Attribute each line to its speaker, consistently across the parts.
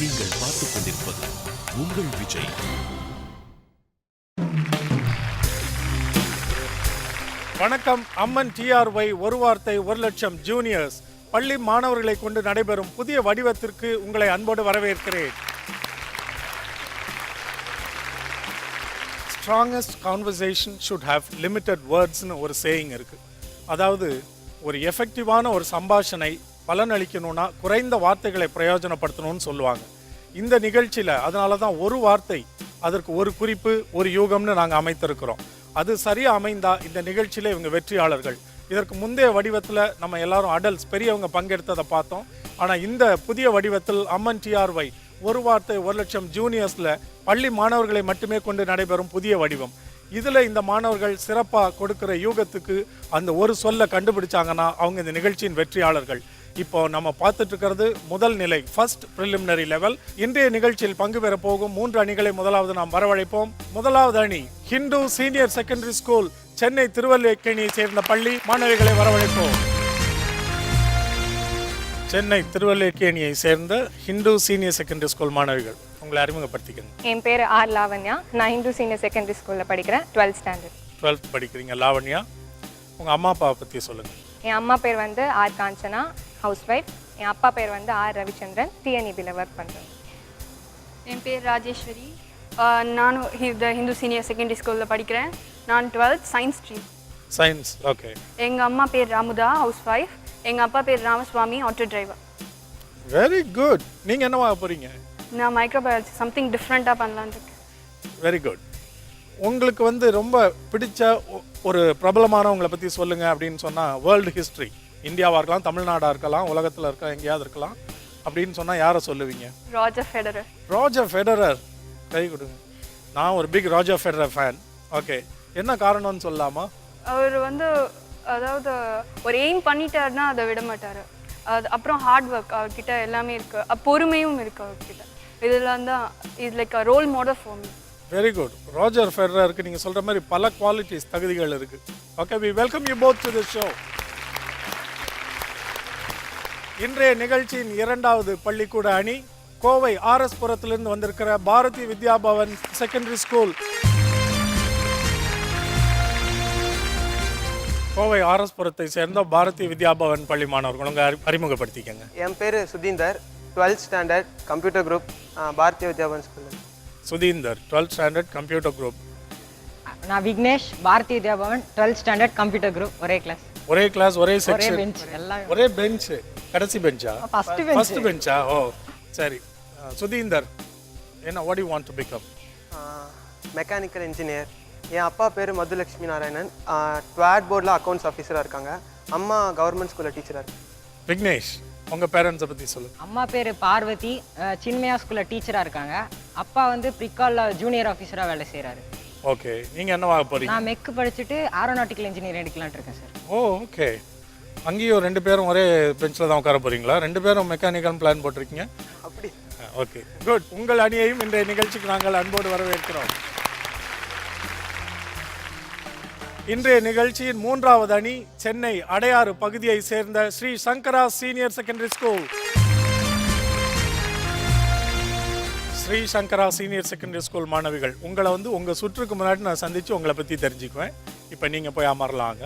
Speaker 1: நீங்கள் பார்த்துக் கொண்டிருப்பது உங்கள் விஜய்.
Speaker 2: வணக்கம். அம்மன் TRY ஒரு வார்த்தை 1,00,000 ஜூனியர்ஸ் பள்ளி மாணவர்களை கொண்டு நடைபெறும் புதிய வடிவத்திற்கு உங்களை அன்போடு வரவேற்கிறேன். Strongest conversation should have limited wordsனு ஒரு சேயிங் இருக்கு. அதாவது ஒரு எஃபெக்டிவான ஒரு சம்பாஷணை பலனளிக்கணும்னா குறைந்த வார்த்தைகளை பிரயோஜனப்படுத்தணும்னு சொல்லுவாங்க. இந்த நிகழ்ச்சியில் அதனால தான் ஒரு வார்த்தை அதற்கு ஒரு குறிப்பு ஒரு யூகம்னு நாங்கள் அமைத்திருக்கிறோம். அது சரியாக அமைந்தா இந்த நிகழ்ச்சியில் இவங்க வெற்றியாளர்கள். இதற்கு முந்தைய வடிவத்தில் நம்ம எல்லாரும் அடல்ட்ஸ் பெரியவங்க பங்கெடுத்ததை பார்த்தோம். ஆனால் இந்த புதிய வடிவத்தில் அம்மன் TRY ஒரு வார்த்தை 1,00,000 ஜூனியர்ஸில் பள்ளி மாணவர்களை மட்டுமே கொண்டு நடைபெறும் புதிய வடிவம். இதில் இந்த மாணவர்கள் சிறப்பாக கொடுக்குற யூகத்துக்கு அந்த ஒரு சொல்லை கண்டுபிடிச்சாங்கன்னா அவங்க இந்த நிகழ்ச்சியின் வெற்றியாளர்கள். இப்போ நம்ம பார்த்துட்டு இருக்கிறது முதல் நிலை, ஃபர்ஸ்ட் ப்ரிலிமினரி லெவல். இன்றைய நிகழ்ச்சியில் பங்கு பெற போகும் 3 அணிகளை முதலாவது நாம் வரவழைப்போம். முதலாவது அணி Hindu senior secondary school, Chennai திருவல்லிக்கேணியை சேர்ந்த பள்ளி மாணவிகளை வரவழைப்போம். சென்னை திருவல்லிக்கேணியை சேர்ந்த ஹிந்து சீனியர் செகண்டரி ஸ்கூல் மாணவிகள், உங்களை அறிமுகப்படுத்திக்கணும்.
Speaker 3: என் பேர் ஆர் லாவண்யா. நான் ஹிந்து சீனியர் செகண்டரி ஸ்கூலில் படிக்கிறேன். 12th standard.
Speaker 2: 12th படிக்கிறீங்க லாவண்யா. உங்கள் அம்மா அப்பாவை பற்றி சொல்லுங்கள்.
Speaker 3: என் அம்மா பேர் வந்து ஆர் காஞ்சனா, ஹவுஸ் ஒய்ஃப். என் அப்பா பேர் வந்து ஆர் ரவிச்சந்திரன், TNEBயில் ஒர்க் பண்ணுறேன்.
Speaker 4: என் பேர் ராஜேஸ்வரி. நானும் ஹிந்து சீனியர் செகண்டரி ஸ்கூலில் படிக்கிறேன். நான் 12th science stream.
Speaker 2: Science, okay.
Speaker 4: எங்கள் அம்மா பேர் ராமுதா, ஹவுஸ் ஒய்ஃப். எங்கள் அப்பா பேர் Ramaswamy, auto driver.
Speaker 2: Very good. நீங்கள் என்னவா போகிறீங்க?
Speaker 4: நான் மைக்ரோபயாலஜி சம்திங் டிஃப்ரெண்ட்டாக பண்ணலான்னு இருக்கேன்.
Speaker 2: Very good. உங்களுக்கு வந்து ரொம்ப பிடிச்ச ஒரு பிரபலமானவங்களை பற்றி சொல்லுங்கள் அப்படின்னு சொன்னால் வேர்ல்டு ஹிஸ்ட்ரி, இந்தியாவாக இருக்கலாம், தமிழ்நாடாக இருக்கலாம், உலகத்தில் இருக்கலாம், எங்கேயாவது இருக்கலாம் அப்படின்னு சொன்னால் யாரை சொல்லுவீங்க?
Speaker 4: ராஜர் ஃபெடரர்.
Speaker 2: ராஜர் ஃபெடரர், கை கொடுங்க. நான் ஒரு big Roger Federer fan. Okay, என்ன காரணம்னு சொல்லலாமா?
Speaker 4: அவர் வந்து அதாவது ஒரு எய்ம் பண்ணிட்டாருன்னா அதை விட மாட்டார். அப்புறம் ஹார்ட் ஒர்க் அவர்கிட்ட எல்லாமே இருக்குது, பொறுமையும் இருக்குது அவர்கிட்ட. இதெல்லாம் தான் is like a role model for me.
Speaker 2: Very good. Roger ஃபெடரருக்கு நீங்கள் சொல்கிற மாதிரி பல குவாலிட்டிஸ், தகுதிகள் இருக்குது. Okay, we welcome you both to the show. இன்றைய நிகழ்ச்சியின் இரண்டாவது பள்ளிக்கூட அணி கோவை RS புரத்திலிருந்து வந்திருக்கிற Bharathi Vidya Bhavan secondary school. Kovai RS புரத்தை சேர்ந்த பாரதி வித்யா பவன் பள்ளி மாணவர்கள், உங்கள் அறிமுகப்படுத்திக்கங்க.
Speaker 5: என் பேர் Sudheendhar, 12th standard computer group, Bharathi Vidya Bhavan school.
Speaker 2: Sudheendhar 12th standard computer group.
Speaker 6: நான் Vignesh, Bharathi Vidya Bhavan 12th standard computer group. ஒரே கிளாஸ்,
Speaker 2: ஒரே கிளாஸ், ஒரே செக்ஷன், ஒரே பெஞ்ச். கடைசி பெஞ்சா? ஃபர்ஸ்ட் பெஞ்சா? ஓ சரி. சுதீந்தர், என்ன what you want to become?
Speaker 5: Mechanical engineer. என் அப்பா பேர் மதுலட்சுமி நாராயணன், ட்வாட் போர்டில் அக்கௌண்ட்ஸ் ஆஃபீஸராக இருக்காங்க. அம்மா கவர்மெண்ட் ஸ்கூலில் டீச்சராக இருக்கு.
Speaker 2: விக்னேஷ், உங்கள் பேரண்ட்ஸை பற்றி சொல்லுங்கள்.
Speaker 6: அம்மா பேர் பார்வதி, சின்மயா ஸ்கூலில் டீச்சராக இருக்காங்க. அப்பா வந்து பிரிக்காலில் ஜூனியர் ஆஃபீஸராக வேலை செய்கிறாரு.
Speaker 2: ஓகே, நீங்கள் என்னவாக போகிறீங்க?
Speaker 6: நான் மெக்கு படிச்சுட்டு ஏரோநாட்டிக்கல் இன்ஜினியர் எடுக்கலான்ட்டு இருக்கேன் சார்.
Speaker 2: ஓ ஓகே. அங்கேயும் 2 பேரும் ஒரே பெஞ்சில் தான் உட்கார போகிறீங்களா? 2 பேரும் மெக்கானிக்கல் பிளான் போட்டிருக்கீங்க?
Speaker 5: அப்படி.
Speaker 2: Okay, good. உங்கள் அணியையும் இன்றைய நிகழ்ச்சிக்கு நாங்கள் அன்போடு வரவேற்கிறோம். இன்றைய நிகழ்ச்சியின் 3வது அணி சென்னை அடையாறு பகுதியை சேர்ந்த ஸ்ரீ சங்கரா சீனியர் செகண்டரி ஸ்கூல். ஸ்ரீ சங்கரா சீனியர் செகண்டரி ஸ்கூல் மாணவிகள், உங்களை வந்து உங்கள் சுற்றுக்கு முன்னாடி நான் சந்தித்து உங்களை பற்றி தெரிஞ்சுக்குவேன். இப்போ நீங்கள் போய் அமரலாங்க.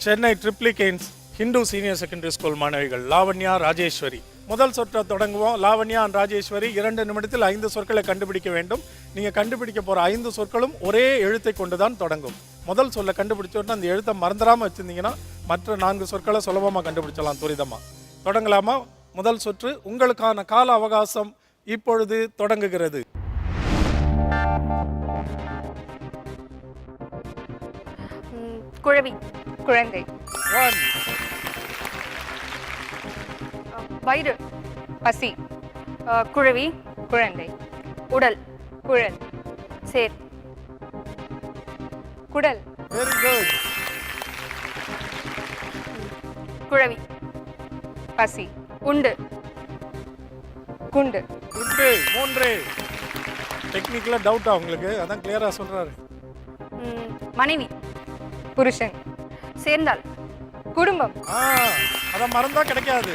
Speaker 2: Chennai Triplicane's Hindu senior secondary school மாணவிகள் லாவண்யா, ராஜேஸ்வரி. முதல் சொற்றை தொடங்குவோம். லாவண்யா அண்ட் ராஜேஸ்வரி 2 நிமிடத்தில் 5 சொற்களை கண்டுபிடிக்க வேண்டும். நீங்கள் கண்டுபிடிக்க போகிற 5 சொற்களும் ஒரே எழுத்தை கொண்டு தான் தொடங்கும். முதல் சொல்ல கண்டுபிடிச்சோன்னா அந்த எழுத்தை மறந்துடாமல் வச்சுருந்தீங்கன்னா மற்ற 4 சொற்களை சுலபமாக கண்டுபிடிச்சலாம் துரிதமாக. தொடங்கலாமா? முதல் சொற்று. உங்களுக்கான கால அவகாசம் இப்பொழுது தொடங்குகிறது.
Speaker 4: குழவி.
Speaker 3: குழந்தை.
Speaker 2: 1.
Speaker 4: வயிறு.
Speaker 3: பசி.
Speaker 4: குழவி.
Speaker 3: குழந்தை.
Speaker 4: உடல்.
Speaker 3: குழல்.
Speaker 4: சேர்.
Speaker 3: குடல்.
Speaker 2: Very good.
Speaker 4: குழவி.
Speaker 3: பசி.
Speaker 4: உண்டு.
Speaker 3: குண்டு.
Speaker 2: குண்டு. 3. டெக்னிக்கலாக டவுட்டா உங்களுக்கு? அதான் கிளியராக சொல்கிறாரு.
Speaker 4: மனைவி.
Speaker 3: புருஷன்.
Speaker 4: சேர்ந்தால்.
Speaker 3: குடும்பம்.
Speaker 2: அதை மறந்தா கிடைக்காது.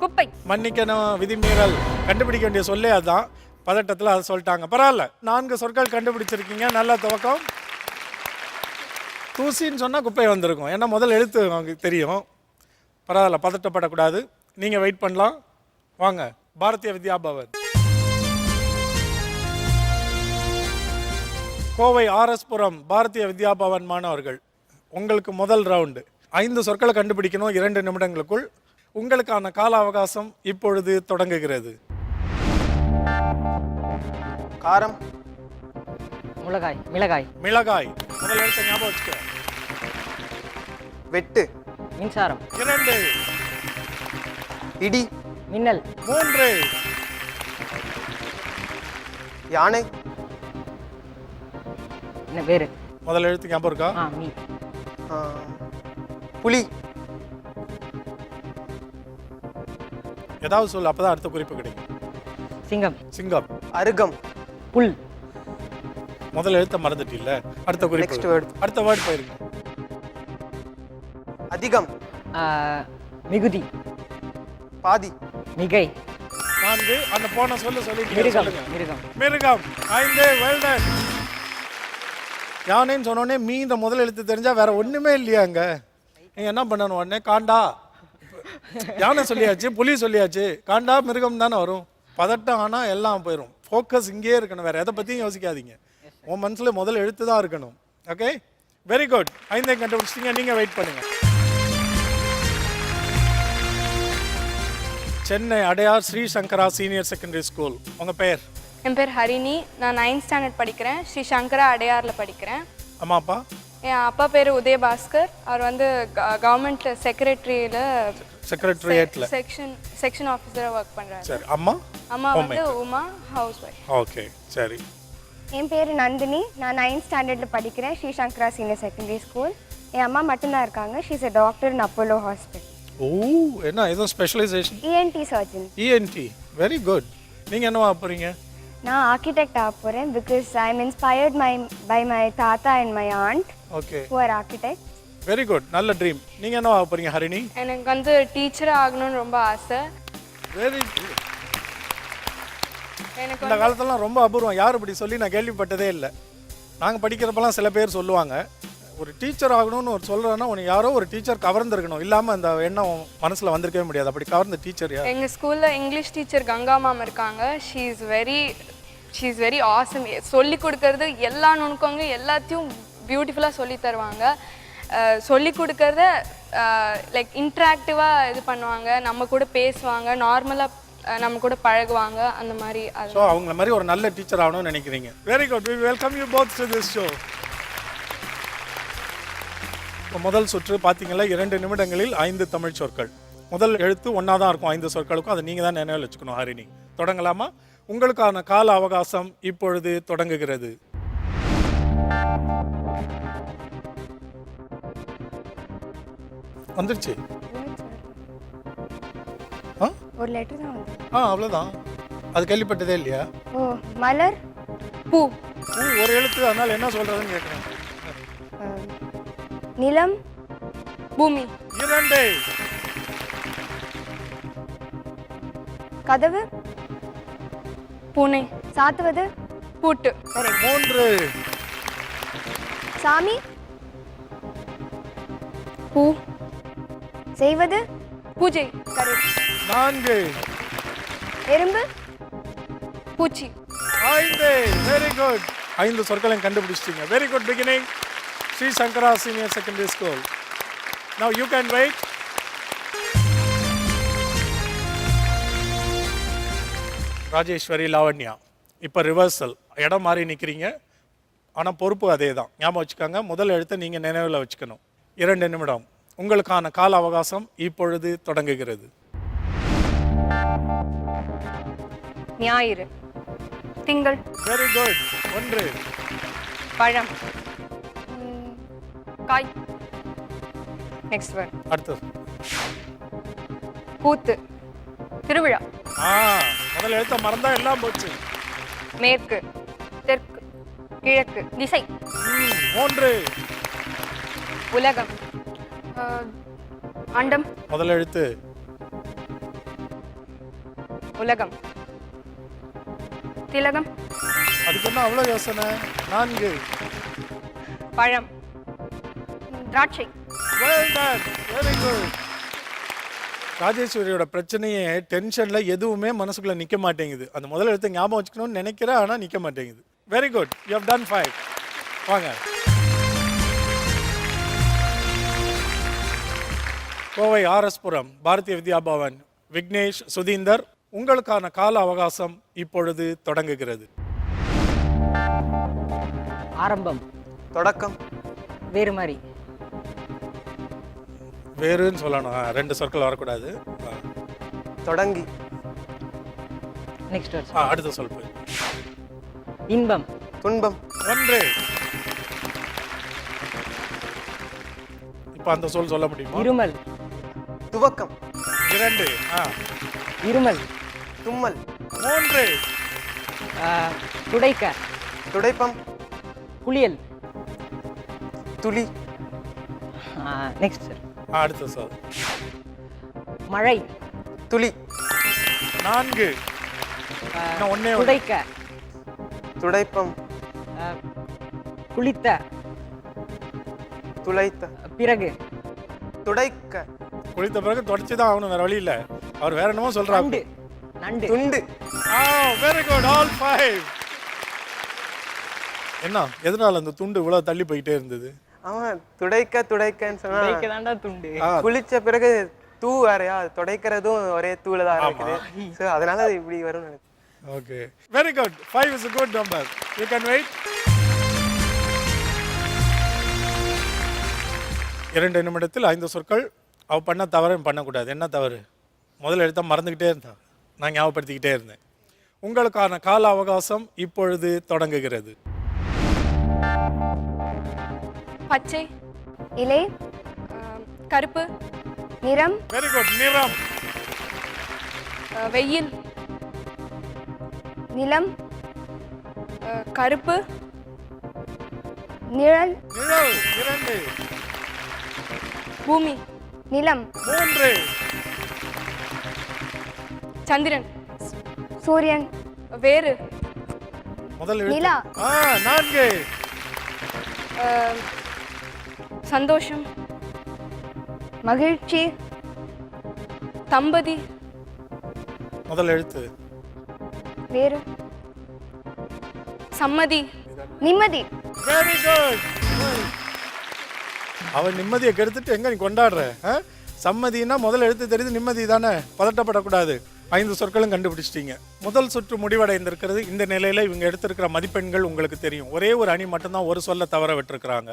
Speaker 4: குப்பை.
Speaker 2: மன்னிக்கணும், விதிமீறல். கண்டுபிடிக்க வேண்டிய சொல்லே அதுதான். பதட்டத்தில் அதை சொல்லிட்டாங்க. பரவாயில்ல, 4 சொற்கள் கண்டுபிடிச்சிருக்கீங்க. நல்ல துவக்கம். தூசின்னு சொன்னால் குப்பை வந்திருக்கும், ஏன்னா முதல் எழுத்து அவங்களுக்கு தெரியும். பரவாயில்ல, பதட்டப்படக்கூடாது. நீங்கள் வெயிட் பண்ணலாம். வாங்க, பாரதிய வித்யா பவன். கோவை RS புரம் பாரதிய வித்யா பவன் மாணவர்கள், உங்களுக்கு முதல் ரவுண்டு. 5 சொற்களை கண்டுபிடிக்கணும் 2 நிமிடங்களுக்குள். உங்களுக்கான கால அவகாசம் இப்பொழுது தொடங்குகிறது.
Speaker 5: காரம்.
Speaker 6: மிளகாய். மிளகாய்.
Speaker 2: மிளகாய். முதல் எழுத்தை ஞாபகம் வச்சுக்க.
Speaker 5: வெட்டு.
Speaker 6: மின்சாரம்.
Speaker 2: 2.
Speaker 5: இடி.
Speaker 6: மின்னல்.
Speaker 2: 3.
Speaker 5: யானை.
Speaker 6: என்ன வேறு?
Speaker 2: முதல் எழுத்து ஞாபகம் இருக்கா?
Speaker 6: மீ.
Speaker 5: புலி.
Speaker 2: ஏதாவது சொல்லு, அப்பதான் அடுத்த குறிப்பு கிடைக்கும்.
Speaker 6: சிங்கம்.
Speaker 2: சிங்கம்.
Speaker 5: அருகம்.
Speaker 6: புல்.
Speaker 2: முதல் எழுத்த மறந்துட்டில்ல, அடுத்த குறிப்பு.
Speaker 5: Next word.
Speaker 2: அடுத்த வேர்ட் போயிருங்க.
Speaker 5: அதிகம்.
Speaker 6: மிகுதி.
Speaker 5: பாதி.
Speaker 6: மிகை.
Speaker 2: 4. அந்த போன சொல்லிட்டு
Speaker 6: மிருகம்.
Speaker 2: சொல்லுங்க.
Speaker 6: மிருகம்.
Speaker 2: மிருகம். 5. Well ton. யானைன்னு சொன்னோடனே மீ இந்த முதல் எழுத்து தெரிஞ்சா வேற ஒண்ணுமே இல்லையாங்க. நீங்க என்ன பண்ணணும், உடனே காண்டா. யானை சொல்லியாச்சு, புலி சொல்லியாச்சு, காண்டா மிருகம் தானே வரும். பதட்டம் ஆனால் எல்லாம் போயிடும். ஃபோக்கஸ் இங்கேயே இருக்கணும், வேற எதை பற்றியும் யோசிக்காதீங்க. உன் மனசில் முதல் எழுத்து தான் இருக்கணும். Okay, very good. 5 கண்டுபிடிச்சிட்டீங்க. நீங்கள் வெயிட் பண்ணுங்க. சென்னை அடையார் ஸ்ரீ சங்கரா சீனியர் செகண்டரி ஸ்கூல். உங்கள் பெயர்?
Speaker 4: என் பேர் ஹரிணி. நான் 9th ஸ்டாண்டர்ட் படிக்கிறேன். ஸ்ரீ சங்கரா அடையாரில் படிக்கிறேன்.
Speaker 2: அம்மா அப்பா?
Speaker 4: என் அப்பா பேர் உதயபாஸ்கர். அவர் வந்து கவர்மெண்ட்
Speaker 2: செக்ரட்டரியேட்ல
Speaker 4: செக்ஷன் ஆஃபீஸராக ஒர்க் பண்ணுறாரு.
Speaker 2: சரி. அம்மா?
Speaker 4: அம்மா வந்து உமா, ஹவுஸ் ஒய்ஃப்.
Speaker 2: ஓகே, சரி.
Speaker 3: என் பேர் நந்தினி. நான் 9th ஸ்டாண்டர்டில் படிக்கிறேன். ஸ்ரீ சங்கரா சீனியர் செகண்டரி ஸ்கூல். என் அம்மா மட்டும்தான் இருக்காங்க. She's a doctor in Apollo hospital.
Speaker 2: ஓ, என்ன எதுவும் specialisation?
Speaker 3: ENT surgeon.
Speaker 2: ENT, very good. நீங்கள் என்னவா போகிறீங்க?
Speaker 3: நான் ஆர்கிடெக்ட் ஆக போகிறேன் because I am inspired by my தாத்தா and my aunt
Speaker 2: okay,
Speaker 3: who are architects.
Speaker 2: Very good, நல்ல ட்ரீம். நீங்கள் என்னவா போகிறீங்க ஹரிணி?
Speaker 4: எனக்கு வந்து டீச்சராக ஆகணும்னு ரொம்ப ஆசை.
Speaker 2: Very good.
Speaker 4: எனக்கு
Speaker 2: இந்த காலத்துலலாம் ரொம்ப அபூர்வம், யாரும் இப்படி சொல்லி நான் கேள்விப்பட்டதே இல்லை. நாங்கள் படிக்கிறப்பெல்லாம் சில பேர் சொல்லுவாங்க, ஒரு டீச்சர் ஆகணும்னு ஒரு சொல்கிறேன்னா உனக்கு யாரோ ஒரு டீச்சர் கவர்ந்துருக்கணும், இல்லாமல் அந்த எண்ணம் மனசில் வந்திருக்கவே முடியாது. அப்படி கவர்ந்த டீச்சர் யார்?
Speaker 4: எங்கள் ஸ்கூலில் இங்கிலீஷ் டீச்சர் கங்கா மேம் இருக்காங்க. She is very awesome. சொல்லி கொடுக்கறது எல்லா நுணுக்கங்க எல்லாத்தையும் பியூட்டிஃபுல்லாக சொல்லி தருவாங்க. சொல்லி கொடுக்கறத லைக் இன்ட்ராக்டிவாக இது பண்ணுவாங்க, நம்ம கூட பேசுவாங்க, நார்மலாக நம்ம கூட பழகுவாங்க, அந்த மாதிரி.
Speaker 2: ஸோ அவங்கள மாதிரி ஒரு நல்ல டீச்சர் ஆகணும்னு நினைக்கிறீங்க. Very good, we welcome you both to this show. முதல் சுற்று பார்த்தீங்களா, 2 நிமிடங்களில் 5 தமிழ் சொற்கள். முதல் எழுத்து ஒன்றா தான் இருக்கும் 5 சொற்களுக்கும். அதை நீங்கள் தான் நினைவில் வச்சுக்கணும். ஹரிணி, தொடங்கலாமா? உங்களுக்கான கால அவகாசம் இப்பொழுது தொடங்குகிறது. வந்துருச்சு.
Speaker 3: ஒரு லெட்டர் தான் வந்து.
Speaker 2: அவ்வளோதான். அது கேள்விப்பட்டதே இல்லையா?
Speaker 3: ஓ, மலர்.
Speaker 4: பூ.
Speaker 2: ஒரு எழுத்து, அதனால என்ன சொல்றதுன்னு கேட்குறேன்.
Speaker 3: நிலம்.
Speaker 4: பூமி.
Speaker 2: 2.
Speaker 3: கதவு.
Speaker 4: பூனை.
Speaker 3: சாத்துவது.
Speaker 4: பூட்டு.
Speaker 2: 3.
Speaker 3: சாமி.
Speaker 4: பூ.
Speaker 3: செய்வது.
Speaker 4: பூஜை.
Speaker 2: 4.
Speaker 3: எறும்பு.
Speaker 4: பூச்சி.
Speaker 2: 5. Very good. 5 சொற்களையும் கண்டுபிடிச்சிட்டீங்க. Very good beginning. Shri Sankara senior secondary school. Now you can wait. Rajeswari, Lavanya, இப்போ ரிவர்சல். இடம் மாறி நிற்கிறீங்க, ஆனால் பொறுப்பு அதே தான். ஞாபகம் வச்சுக்கோங்க, முதல் எழுத்தை நீங்கள் நினைவில் வச்சுக்கணும். 2 நிமிடம். உங்களுக்கான கால அவகாசம் இப்பொழுது தொடங்குகிறது.
Speaker 3: ஞாயிறு.
Speaker 4: திங்கள்.
Speaker 2: Very good. 1.
Speaker 3: பழம்.
Speaker 4: காய்.
Speaker 3: Next word.
Speaker 2: அடுத்தது.
Speaker 3: கூத்து.
Speaker 4: திருவிழா.
Speaker 2: முதல் எழுத்த மறந்தா எல்லாம் போச்சு.
Speaker 3: மேற்கு.
Speaker 4: தெற்கு.
Speaker 3: கிழக்கு.
Speaker 4: திசை.
Speaker 2: 3.
Speaker 4: உலகம். அண்டம்.
Speaker 2: முதல் எழுத்து.
Speaker 4: உலகம். திலகம்.
Speaker 2: அதுக்கு என்ன அவ்வளோ யோசனை? 4.
Speaker 4: பழம். திராட்சை.
Speaker 2: Well done. Very good. ராஜேஸ்வரியோட பிரச்சனையே டென்ஷனில் எதுவுமே மனசுக்குள்ளே நிற்க மாட்டேங்குது. அந்த முதல் எழுத்து ஞாபகம் வச்சுக்கணும்னு நினைக்கிறேன், ஆனால் நிற்க மாட்டேங்குது. Very good, you have done 5. வாங்க. கோவை ஆர்எஸ்புரம் பாரதிய வித்யா பவன் விக்னேஷ், சுதீந்தர், உங்களுக்கான கால அவகாசம் இப்பொழுது தொடங்குகிறது.
Speaker 6: ஆரம்பம்.
Speaker 5: தொடக்கம்.
Speaker 6: வேறு மாதிரி.
Speaker 2: வேறுன்னு சொல்லணும், 2 சொற்கள் வரக்கூடாது.
Speaker 5: தொடங்கி.
Speaker 6: Next words.
Speaker 2: அடுத்த சொல் போய்.
Speaker 6: இன்பம்.
Speaker 5: துன்பம்.
Speaker 2: 1. இப்போ அந்த சொல் சொல்ல முடியுமா?
Speaker 6: இருமல்.
Speaker 5: துவக்கம்.
Speaker 2: 2.
Speaker 6: இருமல்.
Speaker 5: தும்மல்.
Speaker 2: 3.
Speaker 6: துடைக்க.
Speaker 5: துடைப்பம்.
Speaker 6: குளியல்.
Speaker 5: துளி.
Speaker 6: Next sir.
Speaker 2: அடுத்த சொல்.
Speaker 6: மழை.
Speaker 5: துளி.
Speaker 2: 4. இன்னும் ஒண்ணே ஒண்ணு.
Speaker 6: துடைக்க.
Speaker 5: துடைப்பம்.
Speaker 6: குளித்த.
Speaker 5: துளைத்த.
Speaker 6: பிறகு.
Speaker 5: துடைக்க.
Speaker 2: குளித்த பிறகு தொடச்சி தான் ஆகணும், வேற வழி இல்லை. அவர் வேற என்னமோ சொல்றாரு.
Speaker 6: நண்டு. நண்டு.
Speaker 5: துண்டு.
Speaker 2: Very good, all 5. என்ன எதனால அந்த துண்டு இவ்வளவு தள்ளி போயிட்டே இருந்தது?
Speaker 5: அவன் துடைக்க துடைக்கன்னு சொன்னா
Speaker 6: துடைக்க தாண்டா துண்டு.
Speaker 5: குளிச்ச பிறகு தூ வேறையா, துடைக்கிறதும் ஒரே தூள தான் இருக்குது. ஸோ அதனால அது இப்படி வரும்னு நினைக்கிறேன்.
Speaker 2: Okay, very good. 5 is a good number. You can wait. 2 நிமிடத்தில் 5 சொற்கள். அவ பண்ண தவறு பண்ணக்கூடாது. என்ன தவறு? முதல்ல எழுத்த மறந்துக்கிட்டே இருந்தா, நான் ஞாபகப்படுத்திக்கிட்டே இருந்தேன். உங்களுக்கான கால அவகாசம் இப்பொழுது தொடங்குகிறது.
Speaker 4: பச்சை.
Speaker 3: இலை.
Speaker 4: கருப்பு.
Speaker 3: நிறம்.
Speaker 2: Very good. நிறம்.
Speaker 4: வெயில்.
Speaker 3: நிலம்.
Speaker 4: கருப்பு.
Speaker 3: நிழல்.
Speaker 2: நிழல். 2.
Speaker 4: பூமி.
Speaker 3: நிலம்.
Speaker 2: 3.
Speaker 4: சந்திரன்.
Speaker 3: சூரியன்.
Speaker 4: வேறு.
Speaker 2: முதல்
Speaker 3: நிலா.
Speaker 2: 4.
Speaker 4: சந்தோஷம்.
Speaker 3: மகிழ்ச்சி.
Speaker 4: தம்பதி.
Speaker 2: முதல் எழுத்து.
Speaker 3: வேறு.
Speaker 4: சம்மதி.
Speaker 3: நிம்மதி.
Speaker 2: Very good. அவன் நிம்மதியை கெடுத்துட்டு எங்க நீ கொண்டாடுற? சம்மதினா முதல் எழுத்து தெரியுது, நிம்மதி தானே, பதட்டப்படக்கூடாது. 5 சொற்களும் கண்டுபிடிச்சிட்டீங்க. முதல் சுற்று முடிவடைந்திருக்கிறது. இந்த நிலையில இவங்க எடுத்திருக்கிற மதிப்பெண்கள் உங்களுக்கு தெரியும். ஒரே ஒரு அணி மட்டும்தான் ஒரு சொல்ல தவற விட்டுருக்கிறாங்க.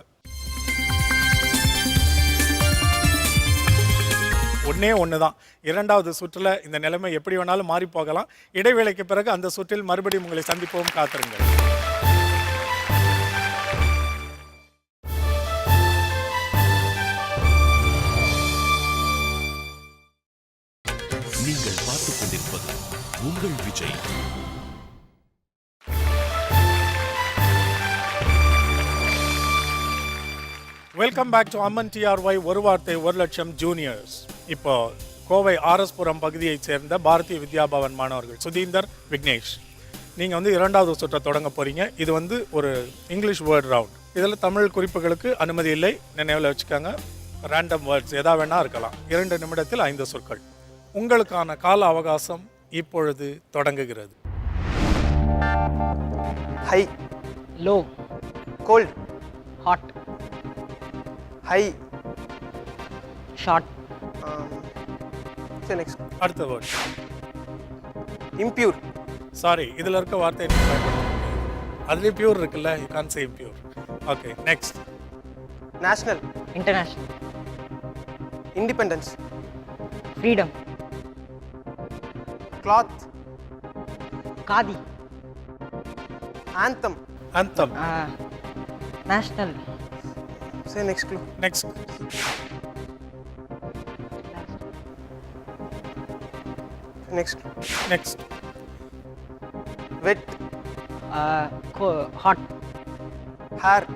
Speaker 2: ஒன்னே ஒண்ணுதான். 2வது சுற்றுல இந்த நிலைமை எப்படி வேணாலும் மாறி போகலாம். இடைவேளைக்கு பிறகு அந்த சுற்றில் மறுபடியும் உங்களை சந்திப்போம். காத்திருங்கள்.
Speaker 1: நீங்கள் பார்த்துக் கொண்டிருப்பது உங்கள் Vijay.
Speaker 2: Welcome back to Amman TRY ஒரு வார்த்தை 1 லட்சம் ஜூனியர்ஸ். இப்போ கோவை ஆர்எஸ்புரம் பகுதியைச் சேர்ந்த பாரதிய வித்யா பவன் மாணவர்கள் சுதீந்தர், விக்னேஷ், நீங்கள் வந்து 2வது சுற்றை தொடங்க போகிறீங்க. இது வந்து ஒரு இங்கிலீஷ் வேர்ட் ரவுண்ட். இதில் தமிழ் குறிப்புகளுக்கு அனுமதி இல்லை, நினைவில் வச்சுக்கோங்க. ரேண்டம் வேர்ட்ஸ் எதா வேணா இருக்கலாம். 2 நிமிடத்தில் 5 சொற்கள். உங்களுக்கான கால அவகாசம் இப்பொழுது தொடங்குகிறது.
Speaker 5: High.
Speaker 6: Low.
Speaker 5: Cold.
Speaker 6: Hot.
Speaker 5: High.
Speaker 6: Short.
Speaker 5: சரி, நெக்ஸ்ட்.
Speaker 2: அடுத்த வேர்ட்.
Speaker 5: இம்பியூர்.
Speaker 2: சாரி, இதில் இருக்க வார்த்தை அதுலேயும் பியூர் இருக்குல்ல, you can say impure. Okay, next.
Speaker 5: National.
Speaker 6: International.
Speaker 5: Independence.
Speaker 6: Freedom.
Speaker 5: Cloth.
Speaker 6: Khadi.
Speaker 5: Anthem.
Speaker 2: Anthem.
Speaker 6: National.
Speaker 5: சரி, next clue.
Speaker 2: Next.
Speaker 5: Next.
Speaker 2: Next.
Speaker 5: Wet.
Speaker 6: Hot.
Speaker 5: Hair.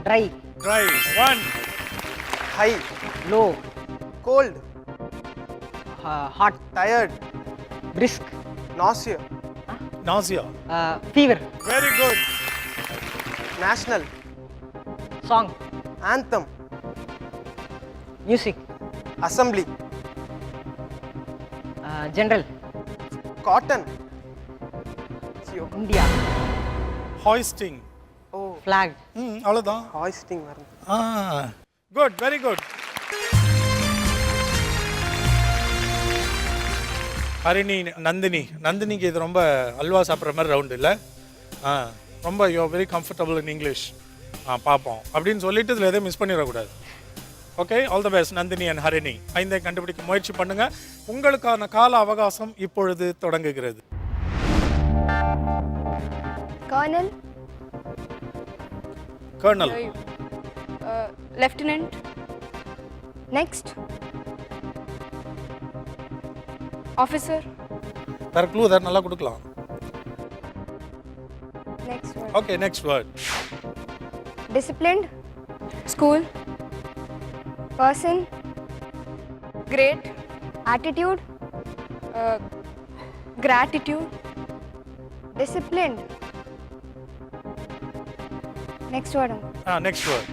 Speaker 6: Dry.
Speaker 2: Dry. 1.
Speaker 5: High.
Speaker 6: Low.
Speaker 5: Cold.
Speaker 6: Hot.
Speaker 5: Tired.
Speaker 6: Brisk.
Speaker 5: Nausea.
Speaker 2: Nausea.
Speaker 6: Fever.
Speaker 2: Very good.
Speaker 5: National.
Speaker 6: Song.
Speaker 5: Anthem.
Speaker 6: Music.
Speaker 5: Assembly.
Speaker 6: General.
Speaker 5: Cotton.
Speaker 6: India.
Speaker 2: Hoisting.
Speaker 5: ஓ
Speaker 6: flag.
Speaker 2: அவ்வளோதான்.
Speaker 5: Hoisting வருது.
Speaker 2: Good, very good. Harini, Nandini. நந்தினிக்கு இது ரொம்ப அல்வா சாப்பிட்ற மாதிரி round இல்லை? ரொம்ப you very comfortable in English. பார்ப்போம் அப்படின்னு சொல்லிட்டு இதில் எதையும் மிஸ் பண்ணிடக்கூடாது. Okay, all the best Nandini and Harini. 5 கண்டுபிடிக்க முயற்சி பண்ணுங்க. உங்களுக்கான கால அவகாசம் இப்பொழுது தொடங்குகிறது.
Speaker 3: Colonel.
Speaker 2: Colonel.
Speaker 4: Lieutenant.
Speaker 3: Next.
Speaker 4: Officer.
Speaker 2: வேறு க்ளூ ஏதாவது நல்லா கொடுக்கலாம்.
Speaker 3: Next word.
Speaker 2: Okay, next word.
Speaker 3: Disciplined.
Speaker 4: School.
Speaker 3: Person.
Speaker 4: Great.
Speaker 3: Attitude.
Speaker 4: Gratitude.
Speaker 3: Disciplined. Next word.
Speaker 2: Next word.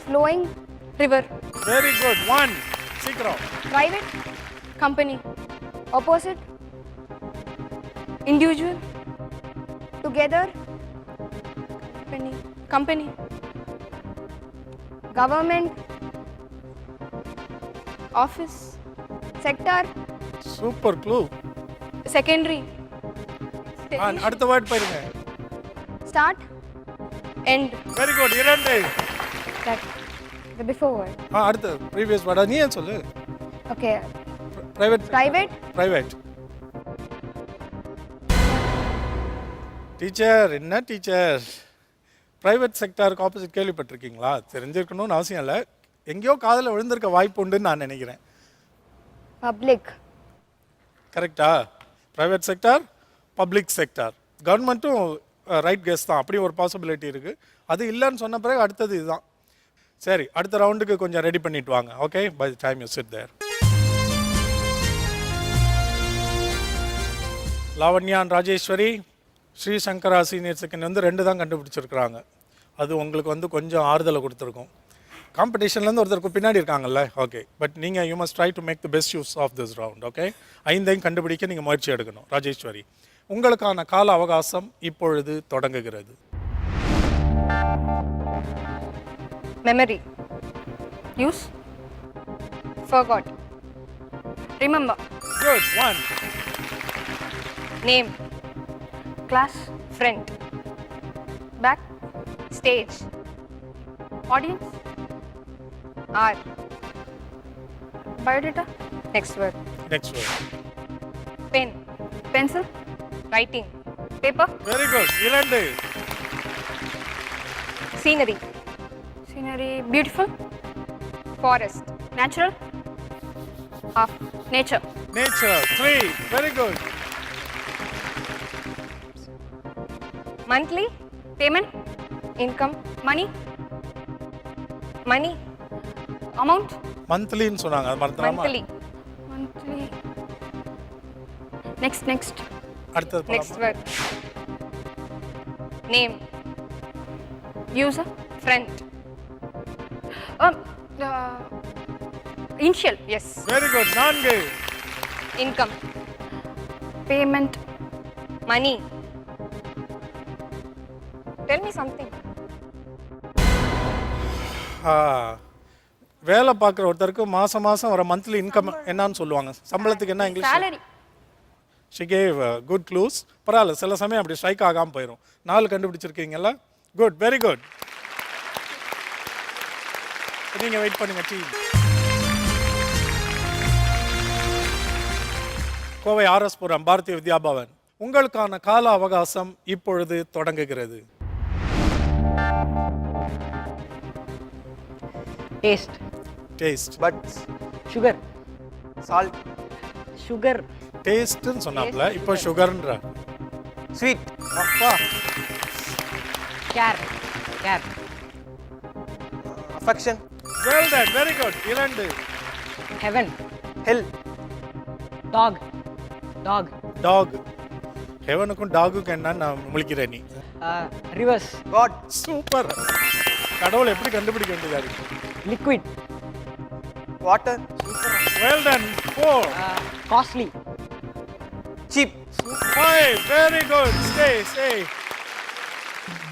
Speaker 3: Flowing.
Speaker 4: River.
Speaker 2: Very good. 1. சீக்கிரம்.
Speaker 3: Private.
Speaker 4: Company.
Speaker 3: Opposite.
Speaker 4: Individual.
Speaker 3: Together.
Speaker 4: Company.
Speaker 3: Government.
Speaker 4: Office.
Speaker 3: Sector.
Speaker 2: Super glue.
Speaker 4: Secondary.
Speaker 2: அடுத்த word போயிருங்க.
Speaker 3: Start.
Speaker 4: End.
Speaker 2: Very good. 2.
Speaker 3: That the before word.
Speaker 2: அடுத்து previous வேர்டா நீ ஏன் சொல்லு.
Speaker 3: Okay.
Speaker 2: Private.
Speaker 3: Private.
Speaker 2: Private. Teacher, என்ன teacher? Private செக்டாருக்கு opposite கேள்விப்பட்டிருக்கீங்களா? தெரிஞ்சிருக்கணும்னு அவசியம் இல்லை. எங்கேயோ காதில் விழுந்திருக்க வாய்ப்பு உண்டுன்னு நான் நினைக்கிறேன்.
Speaker 3: Public.
Speaker 2: கரெக்டா? Private sector, public sector. கவர்மெண்ட்டும் ரைட் கெஸ் தான். அப்படி ஒரு பாசிபிலிட்டி இருக்குது. அது இல்லைன்னு சொன்ன பிறகு அடுத்தது இதுதான். சரி, அடுத்த ரவுண்டுக்கு கொஞ்சம் ரெடி பண்ணிட்டு வாங்க. Okay, by the time you sit there. Lavanya and Rajeswari, Shri Sankara senior second வந்து 2 தான் கண்டுபிடிச்சிருக்கிறாங்க. அது உங்களுக்கு வந்து கொஞ்சம் ஆறுதலை கொடுத்துருக்கும். காம்படிஷன்லேருந்து ஒருத்தருக்கு பின்னாடி இருக்காங்கல்ல. ஓகே, பட் நீங்கள் you must try to make the best use of this round. Okay, 5 கண்டுபிடிக்க நீங்கள் முயற்சி எடுக்கணும். ராஜேஸ்வரி, உங்களுக்கான கால அவகாசம் இப்பொழுது தொடங்குகிறது.
Speaker 4: Memory. Use. Forget. Remember.
Speaker 2: Good. 1.
Speaker 4: Name. Class. Friend. Bag. Stage. Audience. Are. Biodata. Next word.
Speaker 2: Next word.
Speaker 4: Pen. Pencil. Writing. Paper.
Speaker 2: Very good. 2.
Speaker 4: Scenery. Scenery. Beautiful. Forest. Natural. Of. Nature.
Speaker 2: Nature. 3. Very good.
Speaker 4: Monthly. Payment. Income. Money. Money. Amount.
Speaker 2: மந்த்லின்னு சொன்னாங்க, அது மறந்துடாம.
Speaker 4: Monthly. Monthly. Next.
Speaker 2: அடுத்தது
Speaker 4: next word. Name. User. Friend. Initial. S.
Speaker 2: Very good. 4.
Speaker 4: Income. Payment. Money. Tell me something.
Speaker 2: வேலை பார்க்குற ஒருத்தருக்கு மாதம் வர மந்த்லி இன்கம் என்னன்னு சொல்லுவாங்க? சம்பளத்துக்கு என்ன English?
Speaker 4: Salary.
Speaker 2: She gave good clues. பரவாயில்ல, சில சமயம் அப்படி ஸ்ட்ரைக் ஆகாமல் போயிடும். 4 கண்டுபிடிச்சிருக்கீங்கல்ல. Good, very good. நீங்கள் வெயிட் பண்ணுங்க டீம். கோவை ஆர்எஸ் புரம் பாரதிய வித்யா பவன், உங்களுக்கான கால அவகாசம் இப்பொழுது தொடங்குகிறது.
Speaker 6: Taste.
Speaker 2: Taste.
Speaker 5: Buds.
Speaker 6: Sugar.
Speaker 5: Salt.
Speaker 6: Sugar.
Speaker 2: டேஸ்ட்னு சொன்னாப்ல, இப்போ சுகர்ன்ற.
Speaker 5: ஸ்வீட்.
Speaker 2: அப்பா.
Speaker 6: Care. Care.
Speaker 5: Affection.
Speaker 2: Well done, very good. 2.
Speaker 6: Heaven.
Speaker 5: Hell.
Speaker 6: Dog. Dog.
Speaker 2: Dog. ஹெவனுக்கும் டாகுக்கும் என்னன்னு நான் முழிக்கிறேன் நீ.
Speaker 6: ரிவர்ஸ்.
Speaker 5: காட்.
Speaker 2: சூப்பர். கடவுளை எப்படி கண்டுபிடிக்க வேண்டியதா இருக்கு.
Speaker 6: Liquid.
Speaker 5: Water.
Speaker 2: Well done. 4.
Speaker 6: Costly.
Speaker 5: Cheap.
Speaker 2: 5. Very good. Stay.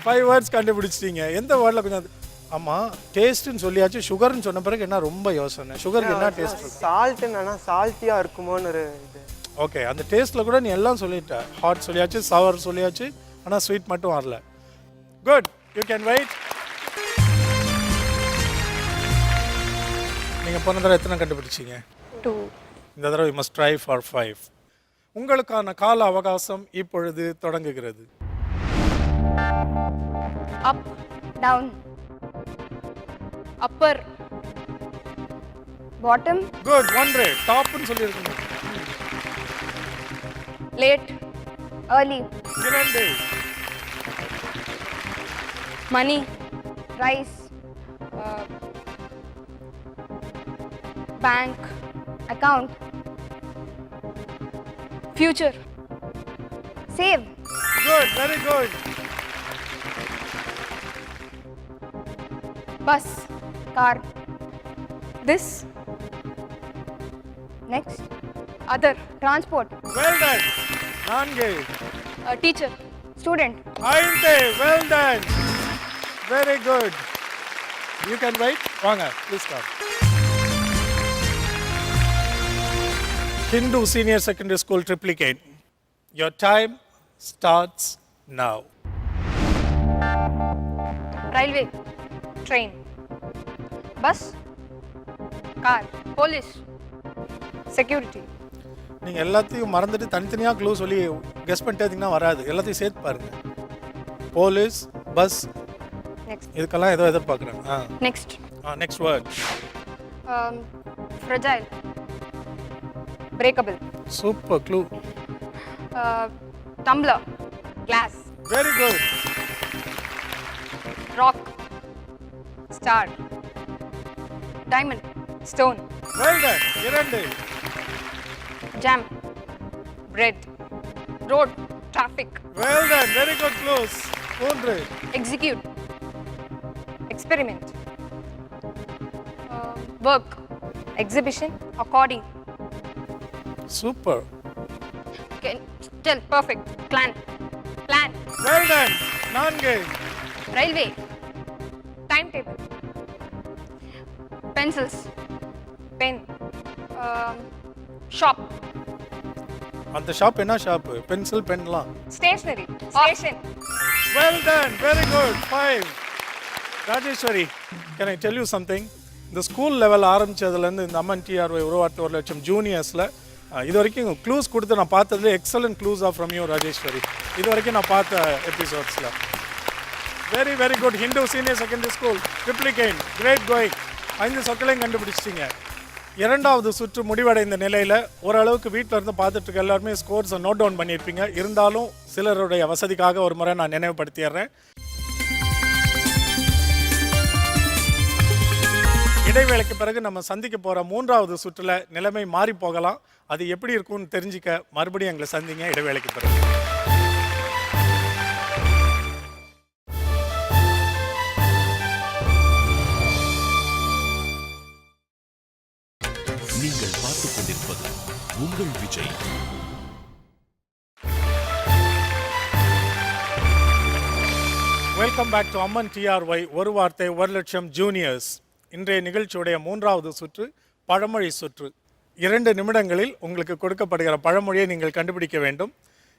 Speaker 2: 5 words கண்டுபிடிச்சிட்டீங்க. எந்த வேர்ட்ல கொஞ்சம் ஆமா டேஸ்ட்னு சொல்லியாச்சு. சுகர்னு சொன்ன பிறகு என்ன ரொம்ப யோசனை. சுகருக்கு என்ன டேஸ்ட் இருக்கு?
Speaker 5: சால்ட்னா சால்ட்டியா இருக்குமோன்னு ஒரு இது.
Speaker 2: ஓகே, அந்த டேஸ்ட்ல கூட நீ எல்லாம் சொல்லிட்ட. ஹாட் சொல்லியாச்சு, சவர் சொல்லியாச்சு, ஆனா ஸ்வீட் மட்டும் வரல. Good, you can wait. நீங்க போன தடவை எத்தனை கண்டுபிடிச்சீங்க?
Speaker 4: 2.
Speaker 2: இந்த தடவை யூ மஸ்ட் ட்ரை ஃபார் 5. உங்களுக்கான கால அவகாசம் இப்பொழுது தொடங்குகிறது.
Speaker 4: Up.
Speaker 3: Down,
Speaker 4: upper.
Speaker 3: Bottom,
Speaker 2: good. 1 டாப்னு சொல்லியிருக்கீங்க.
Speaker 4: Late.
Speaker 3: Early,
Speaker 2: 2.
Speaker 4: Money.
Speaker 3: Rice,
Speaker 4: bank.
Speaker 3: Account,
Speaker 4: future.
Speaker 3: Save,
Speaker 2: good, very good.
Speaker 4: Bus.
Speaker 3: Car,
Speaker 4: this.
Speaker 3: Next,
Speaker 4: other.
Speaker 3: Transport,
Speaker 2: well done. 4.
Speaker 4: Teacher.
Speaker 3: Student,
Speaker 2: 5. Well done. Very good. You can wait. வாங்க, please come. Hindu Senior Secondary School Triplicate. Your time starts now.
Speaker 4: Railway. Train. Bus. Car. Police. Security.
Speaker 2: நீங்க எல்லாத்தையும் மறந்துட்டு தனித்தனியா clue சொல்லி guess பண்ணிட்டீங்கன்னா வராது. எல்லாத்தையும் சேர்த்து பாருங்க. போலீஸ், பஸ்,
Speaker 3: நெக்ஸ்ட்,
Speaker 2: இதுக்கெல்லாம் ஏதோ எதிர்பார்க்குறேன்.
Speaker 4: Next.
Speaker 2: Next word.
Speaker 4: Fragile. Breakable.
Speaker 2: Super clue.
Speaker 4: Tumbler. Glass.
Speaker 2: Very good.
Speaker 4: Rock. Star. Diamond. Stone.
Speaker 2: Well done. 2.
Speaker 4: Jam. Bread. Road. Traffic.
Speaker 2: Well done. Very good clues. 3.
Speaker 4: Execute. Experiment. Work. Exhibition. According.
Speaker 2: Super.
Speaker 4: Tell. Perfect. Plan.
Speaker 2: Well done. 4.
Speaker 4: Railway. Time table. Pencils. Pen. Shop.
Speaker 2: அந்த shop என்ன shop? Pencil, பென்லாம்.
Speaker 4: Stationery. Station.
Speaker 2: Well done. Very good. 5. Rajeshwari, can I tell you something? இந்த school level ஆரம்பிச்சதுலேருந்து இந்த அம்மன் TRY உருவாட்டு 1 லட்சம் ஜூனியர்ஸில் இது வரைக்கும் clues கொடுத்து நான் பார்த்ததுல excellent clues of from you Rajeswari. இது வரைக்கும் நான் பார்த்த எபிசோட்ஸில் very very good. Hindu senior secondary school Triplicane, great going. 5 சொற்களையும் கண்டுபிடிச்சிட்டிங்க. 2வது சுற்று முடிவடைந்த நிலையில் ஓரளவுக்கு வீட்டில் இருந்து பார்த்துட்டு இருக்க எல்லாருமே ஸ்கோர்ஸை நோட் டவுன் பண்ணியிருப்பீங்க. இருந்தாலும் சிலருடைய வசதிக்காக ஒரு முறை நான் நினைவுபடுத்திடுறேன். இடைவேளைக்கு பிறகு நம்ம சந்திக்க போகிற 3வது சுற்றில் நிலைமை மாறி போகலாம். அது எப்படி இருக்கும்னு தெரிஞ்சிக்க மறுபடியும் எங்களை சந்திங்க இடைவேளைக்கு பிறகு.
Speaker 1: நீங்கள் பார்த்துக் கொண்டிருப்பது உங்கள் Vijay.
Speaker 2: Welcome back to Amman TRY ஒரு வார்த்தை 1 லட்சம் ஜூனியர்ஸ். இன்றைய நிகழ்ச்சியுடைய 3வது சுற்று பழமொழி சுற்று. 2 நிமிடங்களில் உங்களுக்கு கொடுக்கப்படுகிற பழமொழியை நீங்கள் கண்டுபிடிக்க வேண்டும்.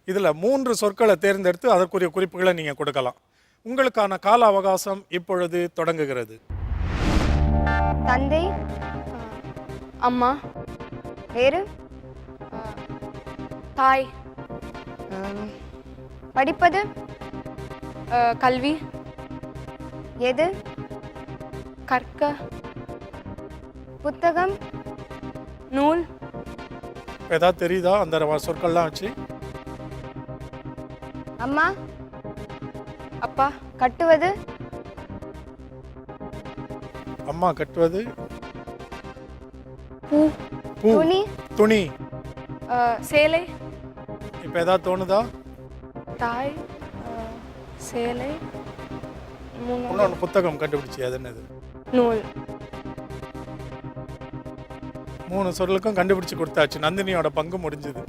Speaker 2: இதில் 3 சொற்களை தேர்ந்தெடுத்து அதற்குரிய குறிப்புகளை நீங்கள் கொடுக்கலாம். உங்களுக்கான கால அவகாசம் இப்பொழுது தொடங்குகிறது.
Speaker 3: தந்தை,
Speaker 4: அம்மா.
Speaker 3: வேறு,
Speaker 4: தாய்.
Speaker 3: படிப்பது,
Speaker 4: கல்வி.
Speaker 3: எது,
Speaker 4: கற்க.
Speaker 3: புத்தகம்,
Speaker 4: நூல்.
Speaker 2: ஏதாவது தெரியுதா அந்த சொற்கள்லாம் வச்சு?
Speaker 3: அம்மா,
Speaker 4: அப்பா.
Speaker 3: கட்டுவது,
Speaker 2: அம்மா கட்டுவது,
Speaker 4: பூ.
Speaker 2: பூ,
Speaker 3: துணி,
Speaker 2: துணி,
Speaker 4: சேலை.
Speaker 2: இப்போ ஏதாவது தோணுதா?
Speaker 7: தாய், சேலை,
Speaker 2: இன்னொன்று புத்தகம் கண்டுபிடிச்சி அது என்னது?
Speaker 7: நூல்.
Speaker 2: 3 சொற்களுக்கும் கண்டுபிடிச்சி கொடுத்தாச்சு. நந்தினியோட பங்கு முடிஞ்சுது.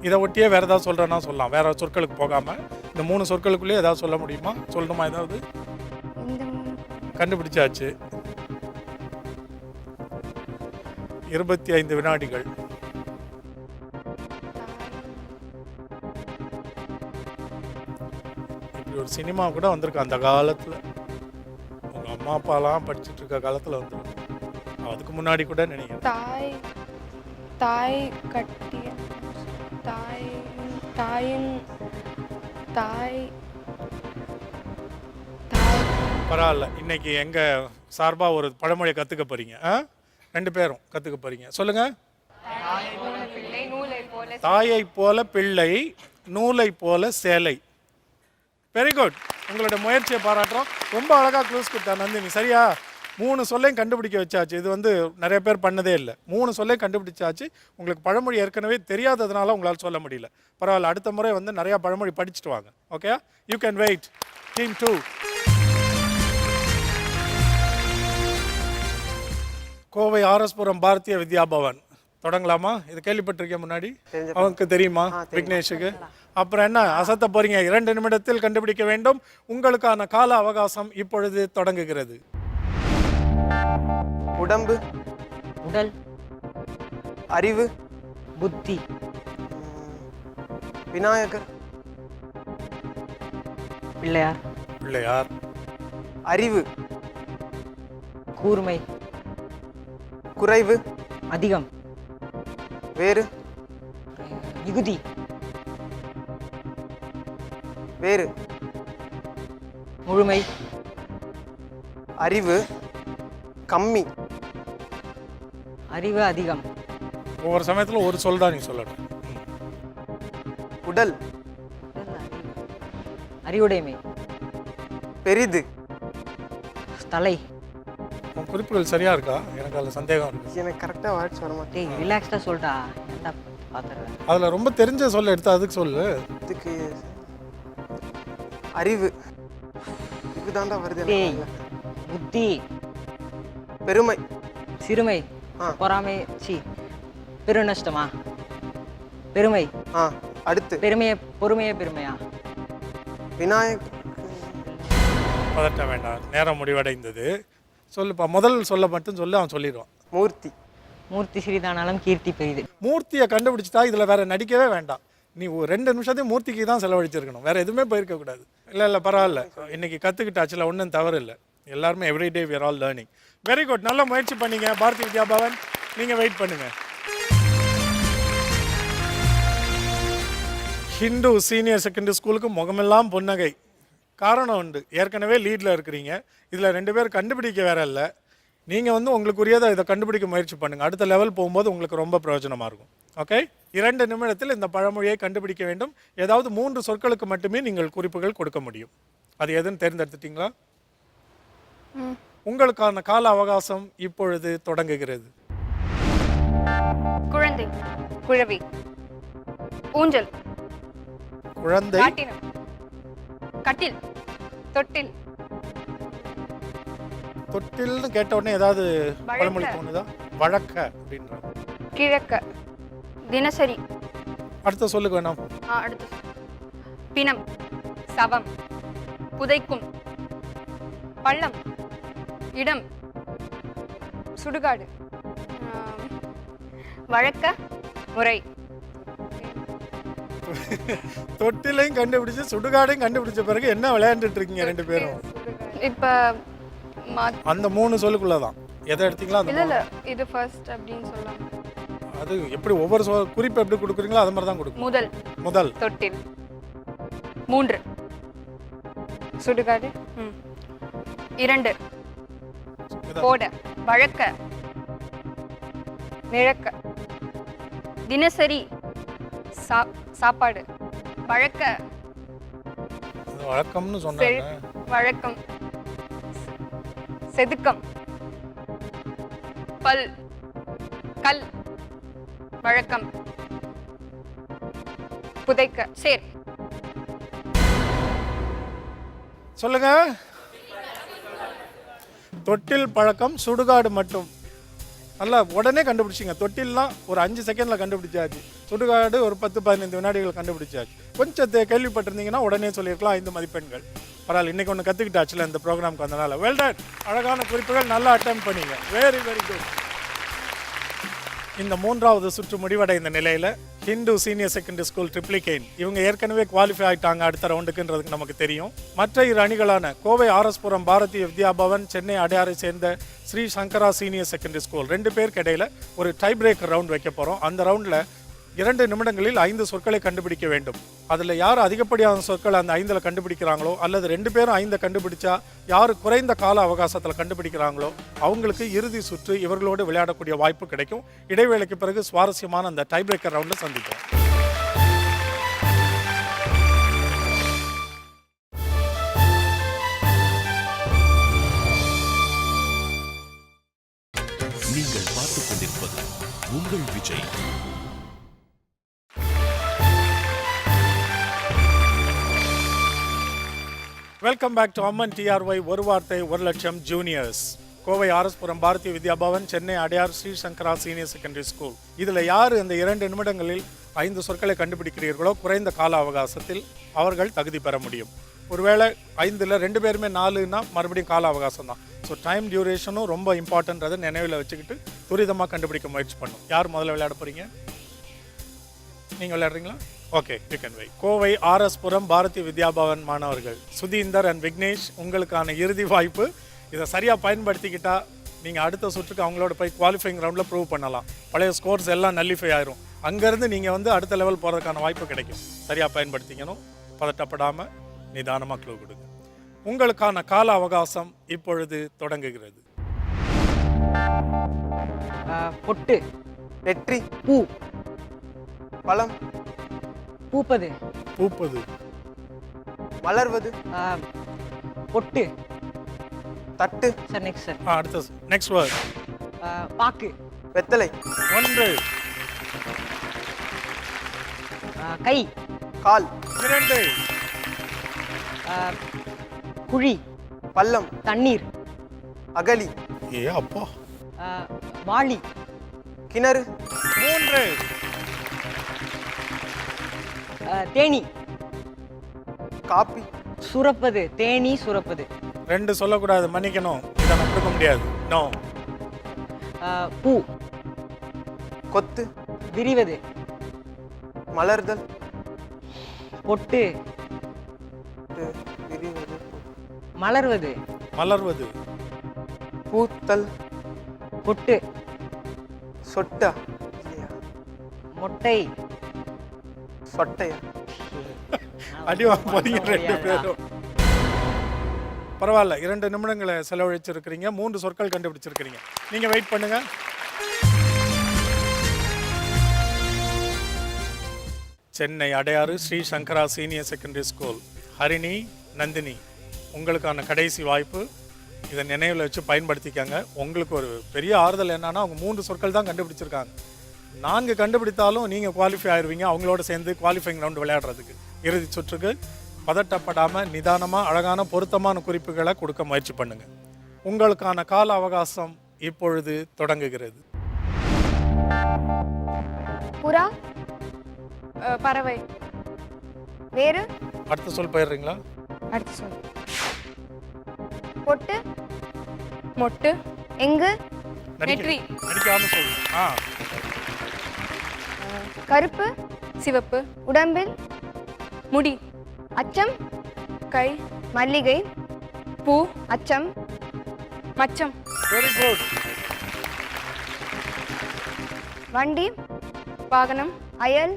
Speaker 2: இதை ஒட்டியே வேறு ஏதாவது சொல்கிறேன்னா சொல்லலாம், வேறு சொற்களுக்கு போகாமல். இந்த 3 சொற்களுக்குள்ளேயே ஏதாவது சொல்ல முடியுமா? சொல்லணுமா? ஏதாவது கண்டுபிடிச்சாச்சு. 25 வினாடிகள். இப்படி ஒரு சினிமா கூட வந்திருக்கு அந்த காலத்தில். உங்கள் அம்மா அப்பாலாம் படிச்சுட்டு இருக்க காலத்தில் வந்துருக்கு. அதுக்கு முன்னாடி கூட நினைக்கிறேன்.
Speaker 7: தாய், தாய் கட்டிய, தாய், தாயின், தாய்,
Speaker 2: பரவாயில்ல. இன்னைக்கு எங்கள் சார்பாக ஒரு பழமொழியை கற்றுக்க போகிறீங்க. 2 பேரும் கற்றுக்க போகிறீங்க. சொல்லுங்கள். தாயை போல பிள்ளை, நூலை போல சேலை. Very good. உங்களோட முயற்சியை பாராட்டுறோம். ரொம்ப அழகாக க்ளூஸ் கொடுத்தா நந்தினி. சரியா? 3 சொல்லையும் கண்டுபிடிக்க வச்சாச்சு. இது வந்து நிறைய பேர் பண்ணதே இல்லை. 3 சொல்லையும் கண்டுபிடிச்சாச்சு. உங்களுக்கு பழமொழி ஏற்கனவே தெரியாததுனால உங்களால் சொல்ல முடியல. பரவாயில்ல, அடுத்த முறை வந்து நிறையா பழமொழி படிச்சுட்டு வாங்க. Okay, you can wait. Team 2. Kovai RS Puram Bharatiya Vidya Bhavan. தொடங்கலாமா? இது கேள்விப்பட்டிருக்கேன் முன்னாடி. அவனுக்கு தெரியுமா? விக்னேஷுக்கு. அப்புறம் என்ன அசத்த போறீங்க? 2 நிமிடத்தில் கண்டுபிடிக்க வேண்டும். உங்களுக்கான கால அவகாசம் இப்பொழுது தொடங்குகிறது.
Speaker 5: உடம்பு,
Speaker 6: உடல்,
Speaker 5: அறிவு,
Speaker 6: புத்தி,
Speaker 5: விநாயகர்,
Speaker 6: பிள்ளையார்,
Speaker 2: பிள்ளையார்,
Speaker 5: அறிவு,
Speaker 6: கூர்மை,
Speaker 5: குறைவு,
Speaker 6: அதிகம்,
Speaker 5: வேறு,
Speaker 6: மிகுதி,
Speaker 5: வேறு,
Speaker 6: முழுமை,
Speaker 5: அறிவு, கம்மி,
Speaker 6: அறிவு அதிகம்.
Speaker 2: ஒவ்வொரு சமயத்தில் ஒரு சொல் தான் நீ சொல்லணும்.
Speaker 5: உடல்,
Speaker 6: அறிவுடைமை,
Speaker 5: பெரிது,
Speaker 6: தலை.
Speaker 2: உன் குறிப்புகள் சரியா இருக்கா? எனக்கு அதில் சந்தேகம் இருக்கு.
Speaker 5: எனக்கு கரெக்டாக வாட்ச் வர மாட்டேன்.
Speaker 6: டேய் ரிலாக்ஸ்டாக சொல்லிட்டா என்ன பார்த்துறேன்.
Speaker 2: அதில் ரொம்ப தெரிஞ்ச சொல்ல எடுத்து அதுக்கு சொல்லு.
Speaker 5: இதுக்கு அறிவு இதுதான்டா வருது.
Speaker 6: டேய் புத்தி,
Speaker 5: பெருமை,
Speaker 6: சிறுமை, பொறாமை, பெருநஷ்டமா, பெருமை,
Speaker 5: அடுத்து
Speaker 6: பெருமையை, பொறுமையே பெருமையா,
Speaker 5: விநாயகர்.
Speaker 2: பதட்ட வேண்டாம், நேரம் முடிவடைந்தது. சொல்லுப்பா, முதல் சொல்ல மட்டும் சொல்லு, அவன் சொல்லிடுவான்.
Speaker 5: மூர்த்தி.
Speaker 6: மூர்த்தி சிறிதானாலும் கீர்த்தி பெரிது.
Speaker 2: மூர்த்தியை கண்டுபிடிச்சிட்டா இதில் வேற நடிக்கவே வேண்டாம். நீ ஒரு 2 நிமிஷத்தையும் மூர்த்திக்கு தான் செலவழிச்சிருக்கணும், வேற எதுவுமே போயிருக்க கூடாது. இல்லை பரவாயில்ல, இன்னைக்கு கற்றுக்கிட்டாச்சுல, ஒன்றும் தவறு இல்லை. எல்லாருமே everyday we are all learning. Very good, நல்ல முயற்சி பண்ணீங்க பாரதி வித்யா பவன். நீங்கள் வெயிட் பண்ணுங்க. ஹிந்து சீனியர் செகண்டரி ஸ்கூலுக்கு முகமெல்லாம் புன்னகை. காரணம் உண்டு, ஏற்கனவே லீடில் இருக்கிறீங்க. இதில் 2 பேர் கண்டுபிடிக்க வேற இல்லை. நீங்கள் வந்து உங்களுக்குரியதை இதை கண்டுபிடிக்க முயற்சி பண்ணுங்கள். அடுத்த லெவல் போகும்போது உங்களுக்கு ரொம்ப பிரயோஜனமாக இருக்கும். ஓகே, 2 நிமிடத்தில் இந்த பழமொழியை கண்டுபிடிக்க வேண்டும். ஏதாவது 3 சொற்களுக்கு மட்டுமே நீங்கள் குறிப்புகள் கொடுக்க முடியும். அது எதுன்னு தேர்ந்தெடுத்துட்டீங்களா? உங்களுக்கான கால அவகாசம் இப்பொழுது தொடங்குகிறது.
Speaker 4: குழந்தை, குழவி, ஊஞ்சல்,
Speaker 2: குழந்தை,
Speaker 4: ராட்டினம், கட்டில், தொட்டில்.
Speaker 2: தொட்டில்னு கேட்ட உடனே ஏதாவது பழமொழி தோணுதா? வழக்க அப்படின்ற.
Speaker 4: கிழக்க, தினசரி.
Speaker 2: அடுத்த சொல்லுங்க வேணாம்.
Speaker 4: அடுத்து பிணம், சவம், புதைக்கும், பள்ளம், இடம், சுடுகாடு, வழக்க, முறை.
Speaker 2: தொட்டிலையும் கண்டுபிடிச்சு சுடுகாடையும் கண்டுபிடிச்ச பிறகு என்ன விளையாண்டுட்டு இருக்கீங்க 2 பேரும்?
Speaker 4: இப்போ
Speaker 2: அந்த 3 சொல்லுக்குள்ளதான் எதை எடுத்தீங்களா?
Speaker 4: இல்ல இது ஃபர்ஸ்ட் அப்படின்னு சொல்லலாம்.
Speaker 2: அது எப்படி ஒவ்வொரு குறிப்பு எப்படி கொடுக்குறீங்களோ அது மாதிரி தான் கொடுக்கும். முதல்
Speaker 4: தொட்டில், 3 சுடுகாடு, 2 போட, வழக்க, நிழக்க, தினசரி, சாப்பாடு, வழக்க,
Speaker 2: வழக்கம்னு சொன்னாங்க.
Speaker 4: வழக்கம், செதுக்கம், பல், கல், வழக்கம்,
Speaker 7: புதைக்க.
Speaker 4: சேர்.
Speaker 2: சொல்லுங்க. தொட்டில் பழக்கம், சுடுகாடு மட்டும். நல்லா உடனே கண்டுபிடிச்சிங்க. தொட்டில்லாம் ஒரு 5 செகண்டில் கண்டுபிடிச்சாச்சு. சுடுகாடு ஒரு 10-15 வினாடிகள் கண்டுபிடிச்சாச்சு. கொஞ்சம் கேள்விப்பட்டிருந்தீங்கன்னா உடனே சொல்லியிருக்கலாம் 5 மதிப்பெண்கள். பரவாயில்ல, இன்னைக்கு ஒன்று கற்றுக்கிட்டாச்சுல இந்த ப்ரோக்ராம்க்கு வந்தனால. Well done. அழகான குறிப்புகள், நல்லா அட்டன் பண்ணீங்க. Very very good. இந்த 3வது சுற்று முடிவடைந்த நிலையில் Hindu senior secondary school Triplicane இவங்க ஏற்கனவே குவாலிஃபை ஆகிட்டாங்க அடுத்த ரவுண்டுக்குன்றதுக்கு நமக்கு தெரியும். மற்ற 2 அணிகளான கோவை ஆர்எஸ்புரம் பாரதிய வித்யா பவன், சென்னை அடையாரை சேர்ந்த ஸ்ரீ சங்கரா சீனியர் செகண்டரி ஸ்கூல் 2 பேருக்கு இடையில ஒரு டை பிரேக்கர் ரவுண்ட் வைக்க போகிறோம். அந்த ரவுண்டில் 2 நிமிடங்களில் 5 சொற்களை கண்டுபிடிக்க வேண்டும். அதில் யார் அதிகப்படியான சொற்களை அந்த 5ல் கண்டுபிடிக்கிறாங்களோ அல்லது 2 பேரும் 5 கண்டுபிடிச்சா யார் குறைந்த கால அவகாசத்தில் கண்டுபிடிக்கிறாங்களோ அவங்களுக்கு இறுதி சுற்று இவர்களோடு விளையாடக்கூடிய வாய்ப்பு கிடைக்கும். இடைவேளைக்கு பிறகு சுவாரஸ்யமான அந்த டை பிரேக்கர் ரவுண்டில் சந்திப்போம்.
Speaker 1: நீங்கள் பார்த்துக் கொண்டிருப்பது உங்கள் Vijay.
Speaker 2: Welcome back to Amman TRY ஒரு வார்த்தை 1 லட்சம் ஜூனியர்ஸ். கோவை ஆர்எஸ்புரம் பாரதிய வித்யா பவன், சென்னை அடையார் ஸ்ரீ சங்கரா சீனியர் செகண்டரி ஸ்கூல். இதில் யார் இந்த 2 நிமிடங்களில் 5 சொற்களை கண்டுபிடிக்கிறீர்களோ குறைந்த கால அவகாசத்தில் அவர்கள் தகுதி பெற முடியும். ஒருவேளை 5ல் 2 பேருமே 4ன்னா மறுபடியும் கால அவகாசம் தான். ஸோ டைம் டியூரேஷனும் ரொம்ப இம்பார்ட்டன்றதை நினைவில் வச்சுக்கிட்டு துரிதமாக கண்டுபிடிக்க முயற்சி பண்ணும். யார் முதல்ல விளையாட போகிறீங்க? நீங்கள் விளையாடுறீங்களா? Okay, you can wait. Kovai RS Puram Bharatiya Vidya Bhavan மாணவர்கள் சுதீந்தர் அண்ட் விக்னேஷ், உங்களுக்கான இறுதி வாய்ப்பு. இதை சரியாக பயன்படுத்திக்கிட்டா நீங்கள் அடுத்த சுற்றுக்கு அவங்களோட போய் குவாலிஃபைங் ரவுண்டில் ப்ரூவ் பண்ணலாம். பழைய ஸ்கோர்ஸ் எல்லாம் நல்லிஃபை ஆயிரும். அங்கேருந்து நீங்கள் அடுத்த லெவல் போகிறதுக்கான வாய்ப்பு கிடைக்கும். சரியாக பயன்படுத்திக்கணும். பதட்டப்படாமல் நிதானமாக க்ளூ கொடுங்க. உங்களுக்கான கால அவகாசம் இப்பொழுது தொடங்குகிறது.
Speaker 6: பொட்டு,
Speaker 5: வெற்றி,
Speaker 6: பூ,
Speaker 5: பழம்,
Speaker 6: பூப்பது,
Speaker 2: பூப்பது,
Speaker 5: மலர்வது,
Speaker 6: பொட்டு.
Speaker 5: தட்டு.
Speaker 6: Sir next sir.
Speaker 2: அடுத்த நெக்ஸ்ட் வேர்ட்.
Speaker 6: பாக்கு,
Speaker 5: வெத்தலை,
Speaker 2: 1,
Speaker 6: கை,
Speaker 5: கால்,
Speaker 2: 2,
Speaker 6: குழி,
Speaker 5: பள்ளம்,
Speaker 6: தண்ணீர்,
Speaker 5: அகழி,
Speaker 2: ஏ அப்பா,
Speaker 6: வாளி,
Speaker 5: கிணறு,
Speaker 2: 3,
Speaker 6: தேனி,
Speaker 5: காப்பி,
Speaker 6: சுரப்பது, தேனி சுரப்பது,
Speaker 2: 2 சொல்லக்கூடாது, மன்னிக்கணும். இதை நான் கொடுக்க முடியாது. நோ.
Speaker 6: பூ,
Speaker 5: கொத்து,
Speaker 6: விரிவது,
Speaker 5: மலர்தல்,
Speaker 6: பொட்டு,
Speaker 5: விரிவது,
Speaker 6: மலர்வது,
Speaker 2: மலர்வது,
Speaker 5: பூத்தல்,
Speaker 6: பொட்டு,
Speaker 5: சொட்டா இல்லையா,
Speaker 6: மொட்டை,
Speaker 5: சொட்டையா,
Speaker 2: அடி வாங்க போறீங்க 2 பேரும். பரவாயில்ல, 2 நிமிடங்களை செலவழிச்சிருக்கிறீங்க. 3 சொற்கள் கண்டுபிடிச்சிருக்கிறீங்க. நீங்க வெயிட் பண்ணுங்க. சென்னை அடையாறு ஸ்ரீ சங்கரா senior secondary school. Harini, Nandini, உங்களுக்கான கடைசி வாய்ப்பு. இதை நினைவில் வச்சு பயன்படுத்திக்காங்க. உங்களுக்கு ஒரு பெரிய ஆறுதல் என்னன்னா அவங்க 3 சொற்கள் தான் கண்டுபிடிச்சிருக்காங்க. 4 கண்டுபிடித்தாலும் நீங்கள் குவாலிஃபை ஆயிடுவீங்க அவங்களோட சேர்ந்து குவாலிஃபைங் ரவுண்டு விளையாடுறதுக்கு. இறுதி சுற்றுக்கு பதட்டப்படாமல் நிதானமாக அழகான பொருத்தமான குறிப்புகளை கொடுக்க முயற்சி பண்ணுங்க. உங்களுக்கான கால அவகாசம் இப்பொழுது தொடங்குகிறது.
Speaker 3: புறா,
Speaker 7: பறவை,
Speaker 3: வேறு,
Speaker 2: அடுத்த சொல் போயிடுறீங்களா?
Speaker 3: அடுத்து சொல்லு. பொட்டு,
Speaker 7: மொட்டு,
Speaker 3: எங்கு,
Speaker 7: நெற்றி,
Speaker 2: நடிக்காம சொல்லு.
Speaker 3: கருப்பு,
Speaker 7: சிவப்பு,
Speaker 3: உடம்பில்,
Speaker 7: முடி,
Speaker 3: அச்சம்,
Speaker 7: கை,
Speaker 3: மல்லிகை,
Speaker 7: பூ,
Speaker 3: அச்சம்,
Speaker 7: மச்சம்,
Speaker 2: வெரி குட்.
Speaker 3: வண்டி,
Speaker 7: வாகனம்,
Speaker 3: அயல்,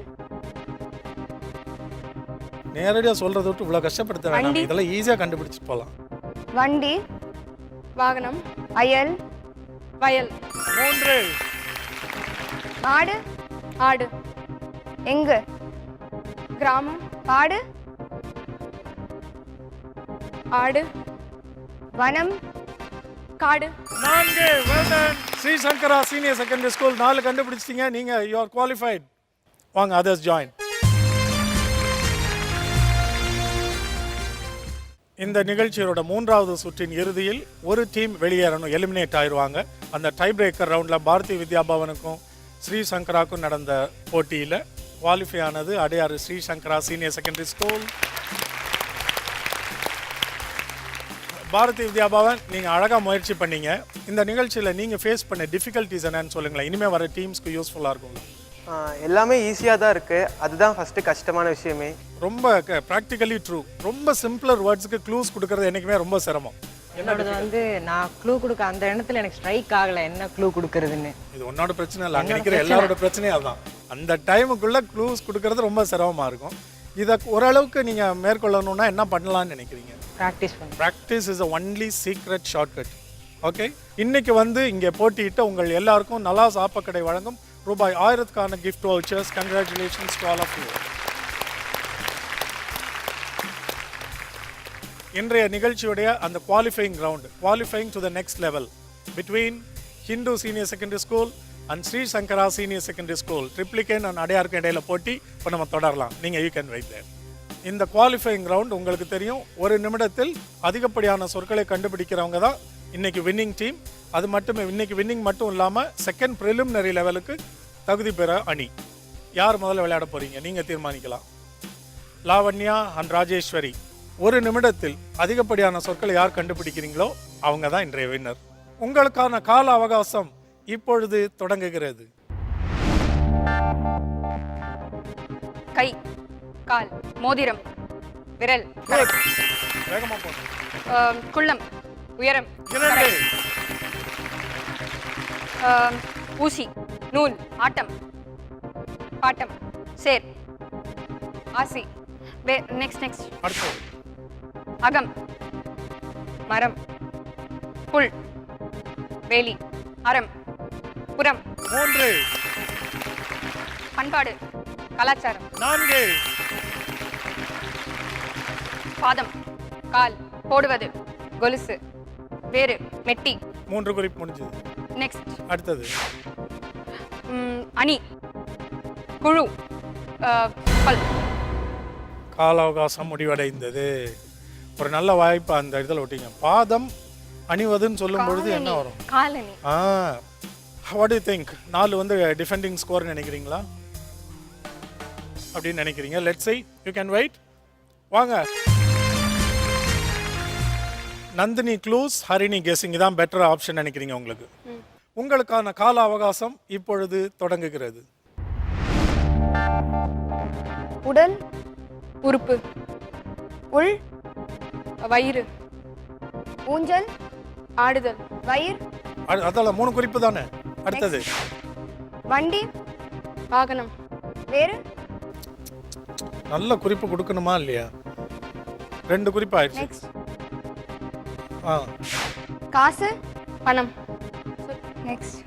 Speaker 2: நேரடியாக சொல்றதை விட்டு இவ்வளோ கஷ்டப்படுத்த வேண்டாம்.
Speaker 7: வண்டி.
Speaker 2: இதெல்லாம் ஈஸியாக கண்டுபிடிச்சிட்டு போகலாம்.
Speaker 3: வண்டி,
Speaker 7: வாகனம்,
Speaker 3: அயல்,
Speaker 7: வயல்,
Speaker 2: 3,
Speaker 3: மாடு,
Speaker 7: ஆடு,
Speaker 3: எங்கு,
Speaker 7: கிராமம்,
Speaker 3: காடு,
Speaker 7: ஆடு,
Speaker 3: வனம்,
Speaker 7: காடு,
Speaker 2: 4. well done. ஸ்ரீ சங்கரா சீனியர் செகண்டரி ஸ்கூல் 4 கண்டுபிடிச்சிட்டீங்க. நீங்கள் யூ ஆர் குவாலிஃபைட். வாங்க, அதர்ஸ் ஜாயின். இந்த நிகழ்ச்சியோட 3வது சுற்றின் இறுதியில் ஒரு டீம் வெளியேறணும், எலிமினேட் ஆயிடுவாங்க. அந்த டை பிரேக்கர் ரவுண்டில் பாரதி வித்யா பவனுக்கும் ஸ்ரீ சங்கராக்கும் நடந்த போட்டியில் குவாலிஃபை ஆனது அடையாறு ஸ்ரீ சங்கரா senior secondary school. Bharathi Vidya Pawan, நீங்கள் அழகாக முயற்சி பண்ணீங்க. இந்த நிகழ்ச்சியில் நீங்கள் ஃபேஸ் பண்ண டிஃபிகல்ட்டிஸ் என்னன்னு சொல்லுங்களேன், இனிமேல் வர டீம்ஸ்க்கு யூஸ்ஃபுல்லாக இருக்கும்ல.
Speaker 5: எல்லாமே ஈஸியாக தான் இருக்குது, அதுதான் ஃபஸ்ட்டு கஷ்டமான விஷயமே.
Speaker 2: ரொம்ப ப்ராக்டிக்கலி ட்ரூ. ரொம்ப சிம்பிளர் வேர்ட்ஸுக்கு க்ளூஸ் கொடுக்கறது என்றைக்குமே ரொம்ப சிரமம்.
Speaker 6: என்னோடது வந்து நான் க்ளூ கொடுக்க அந்த இடத்துல எனக்கு ஸ்ட்ரைக் ஆகலை, என்ன க்ளூ கொடுக்கறதுன்னு.
Speaker 2: இது உன்னோட பிரச்சனை இல்லை, அங்கே நிற்கிற எல்லாரோட பிரச்சனையும் அதுதான். அந்த டைமுக்குள்ளே க்ளூஸ் கொடுக்கறது ரொம்ப சிரமமாக இருக்கும். இதை ஓரளவுக்கு நீங்கள் மேற்கொள்ளணும்னா என்ன பண்ணலான்னு நினைக்கிறீங்க?
Speaker 6: ப்ராக்டிஸ் பண்ண.
Speaker 2: Practice is a only secret shortcut. Okay, இன்னைக்கு வந்து இங்கே போட்டியிட்ட உங்கள் எல்லாருக்கும் நலாஸ் ஆப்பக்கடை வழங்கும் ரூபாய் 1000க்கான gift vouchers. Congratulations to all of you. இன்றைய நிகழ்ச்சியுடைய அந்த qualifying round, qualifying to the next level between Hindu senior secondary school and Sri Sankara senior secondary school, Triplicane and அடையாருக்கு இடையில போட்டி. இப்போ நம்ம தொடரலாம். நீங்கள் யூ கேன் வெயிட் தேர். இந்த குவாலிஃபைங் ரவுண்ட் உங்களுக்கு தெரியும், ஒரு நிமிடத்தில் அதிகப்படியான சொற்களை கண்டுபிடிக்கிறவங்க தான் இன்னைக்கு வின்னிங் டீம். அது மட்டுமே இன்னைக்கு வின்னிங் மட்டும் இல்லாமல் செகண்ட் ப்ரிலிமினரி லெவலுக்கு தகுதி பெற அணி. யார் முதல்ல விளையாட போறீங்க நீங்கள் தீர்மானிக்கலாம். லாவண்யா அண்ட் ராஜேஸ்வரி, ஒரு நிமிடத்தில் அதிகப்படியான சொற்களை யார் கண்டுபிடிக்கிறீங்களோ அவங்க தான் இன்றைய வின்னர். உங்களுக்கான கால அவகாசம் இப்பொழுது தொடங்குகிறது.
Speaker 7: கை, கால், மோதிரம், விரல்,
Speaker 2: வேகமா போங்க.
Speaker 7: குள்ளம், உயரம்,
Speaker 2: 2,
Speaker 7: ஊசி, நூல், ஆட்டம், பாட்டம், சேர், ஆசி, நெக்ஸ்ட்,
Speaker 2: அடுத்து
Speaker 7: அகம், மரம், புல், வேலி, அறம், புறம்,
Speaker 2: 3,
Speaker 7: பண்பாடு, கலாச்சாரம்,
Speaker 2: 4,
Speaker 7: பாதம், கால், போடுவது, கொலுசு, வேறு, மெட்டி,
Speaker 2: 3 குறிப்பு முடிஞ்சது.
Speaker 7: நெக்ஸ்ட்,
Speaker 2: அடுத்தது
Speaker 7: அணி, குழு, பல்.
Speaker 2: கால அவகாசம் முடிவடைந்தது. ஒரு நல்ல வாய்ப்பு அந்த இடத்துல விட்டீங்க. பாதம் அணிவதுன்னு சொல்லும் பொழுது என்ன வரும்?
Speaker 7: காலனி.
Speaker 2: What you think? 4 வந்து டிஃபெண்டிங் ஸ்கோர் நினைக்கிறீங்களா? அப்படின்னு நினைக்கிறீங்க. Let's see, you can wait. வாங்க. நந்தினி க்ளூஸ், ஹரிணி கெஸிங் தான் பெட்டர் ஆப்ஷன் நினைக்கிறீங்க உங்களுக்கு. உங்களுக்கான கால அவகாசம் இப்பொழுது தொடங்குகிறது.
Speaker 3: உடல்,
Speaker 7: உறுப்பு,
Speaker 3: உள்,
Speaker 7: வயிறு,
Speaker 3: ஊஞ்சல்,
Speaker 7: ஆடுதல்,
Speaker 3: வயிறு,
Speaker 2: அதால 3 குறிப்பு தானே. அடுத்தது
Speaker 3: வண்டி,
Speaker 7: வாகனம்,
Speaker 3: வேறு,
Speaker 2: நல்ல குறிப்பு கொடுக்கணுமா இல்லையா? 2 குறிப்பு ஆயிடுச்சு.
Speaker 3: நெக்ஸ்ட்,
Speaker 2: ஆ,
Speaker 3: காசு,
Speaker 7: பணம்,
Speaker 3: நெக்ஸ்ட்,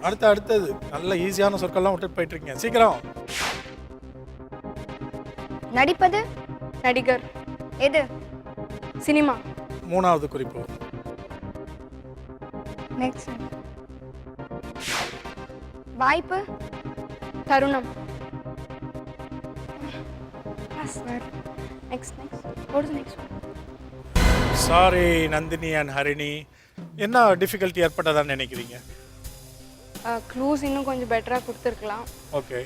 Speaker 2: அடுத்தது நல்ல ஈஸியான சொற்கள்லாம் விட்டு போயிட்டு இருக்கீங்க. சீக்கிரம்.
Speaker 3: நடிப்பது,
Speaker 7: நடிகர்,
Speaker 3: எது,
Speaker 7: சினிமா,
Speaker 2: 3வது குறிப்பு.
Speaker 3: நெக்ஸ்ட், வாய்ப்பு,
Speaker 7: தருணம், next, next.
Speaker 2: Sorry Nandini and Harini, என்ன டிஃபிகல்ட்டி ஏற்பட்டதான்னு நினைக்கிறீங்க?
Speaker 7: க்ளூஸ் இன்னும் கொஞ்சம் பெட்டராக கொடுத்துருக்கலாம்.
Speaker 2: ஓகே,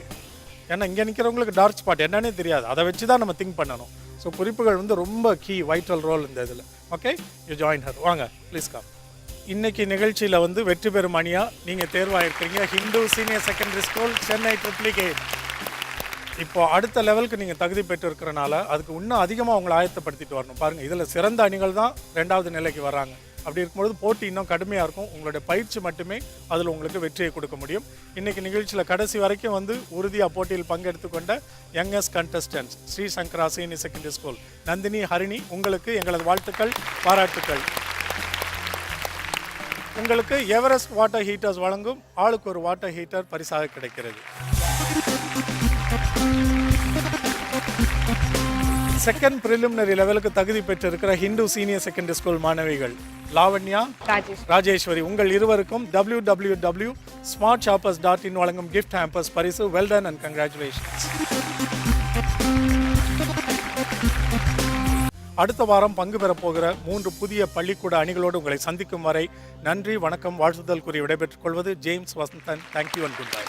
Speaker 2: ஏன்னா இங்கே நிற்கிறவங்களுக்கு டார்க் ஸ்பாட் என்னன்னே தெரியாது, அதை வச்சு தான் நம்ம திங்க் பண்ணணும். ஸோ குறிப்புகள் வந்து ரொம்ப கீ வைட்டல் ரோல் இந்த இதில். Okay, you join her. வாங்க ப்ளீஸ் கம். இன்னைக்கு நிகழ்ச்சியில் வந்து வெற்றி பெறும் அணியாக நீங்கள் தேர்வாயிருக்கிறீங்க Hindu senior secondary school, Chennai Triplicane. இப்போ அடுத்த லெவலுக்கு நீங்கள் தகுதி பெற்று இருக்கிறனால அதுக்கு இன்னும் அதிகமாக உங்களை ஆயத்தப்படுத்திட்டு வரணும். பாருங்கள், இதில் சிறந்த அணிகள் தான் 2வது நிலைக்கு வராங்க. அப்படி இருக்கும்போது போட்டி இன்னும் கடுமையாக இருக்கும். உங்களுடைய பயிற்சி மட்டுமே அதில் உங்களுக்கு வெற்றியை கொடுக்க முடியும். இன்றைக்கி நிகழ்ச்சியில் கடைசி வரைக்கும் வந்து உறுதியாக போட்டியில் பங்கெடுத்து கொண்ட யங்கஸ்ட் கண்டஸ்டன்ட்ஸ் ஸ்ரீ சங்கரா senior secondary school Nandini, Harini, உங்களுக்கு எங்களது வாழ்த்துக்கள், பாராட்டுக்கள். உங்களுக்கு எவரெஸ்ட் வாட்டர் ஹீட்டர்ஸ் வழங்கும் ஆளுக்கு ஒரு வாட்டர் ஹீட்டர் பரிசாக கிடைக்கிறது. செகண்ட் ப்ரிலிமினரி லெவலுக்கு தகுதி பெற்றிருக்கிற ஹிந்து சீனியர் செகண்டரி ஸ்கூல் மாணவிகள் லாவண்யா, ராஜேஸ்வரி, உங்கள் இருவருக்கும் www.smartshoppers.in வழங்கும் கிஃப்ட் ஹேம்பர்ஸ் பரிசு. Well done and congratulations. அடுத்த வாரம் பங்கு பெறப் போகிற 3 புதிய பள்ளிக்கூட அணிகளோடு உங்களை சந்திக்கும் வரை நன்றி, வணக்கம், வாழ்த்துதல் கூறி விடைபெற்றுக் கொள்வது James Vasanthan. Thank you and good bye.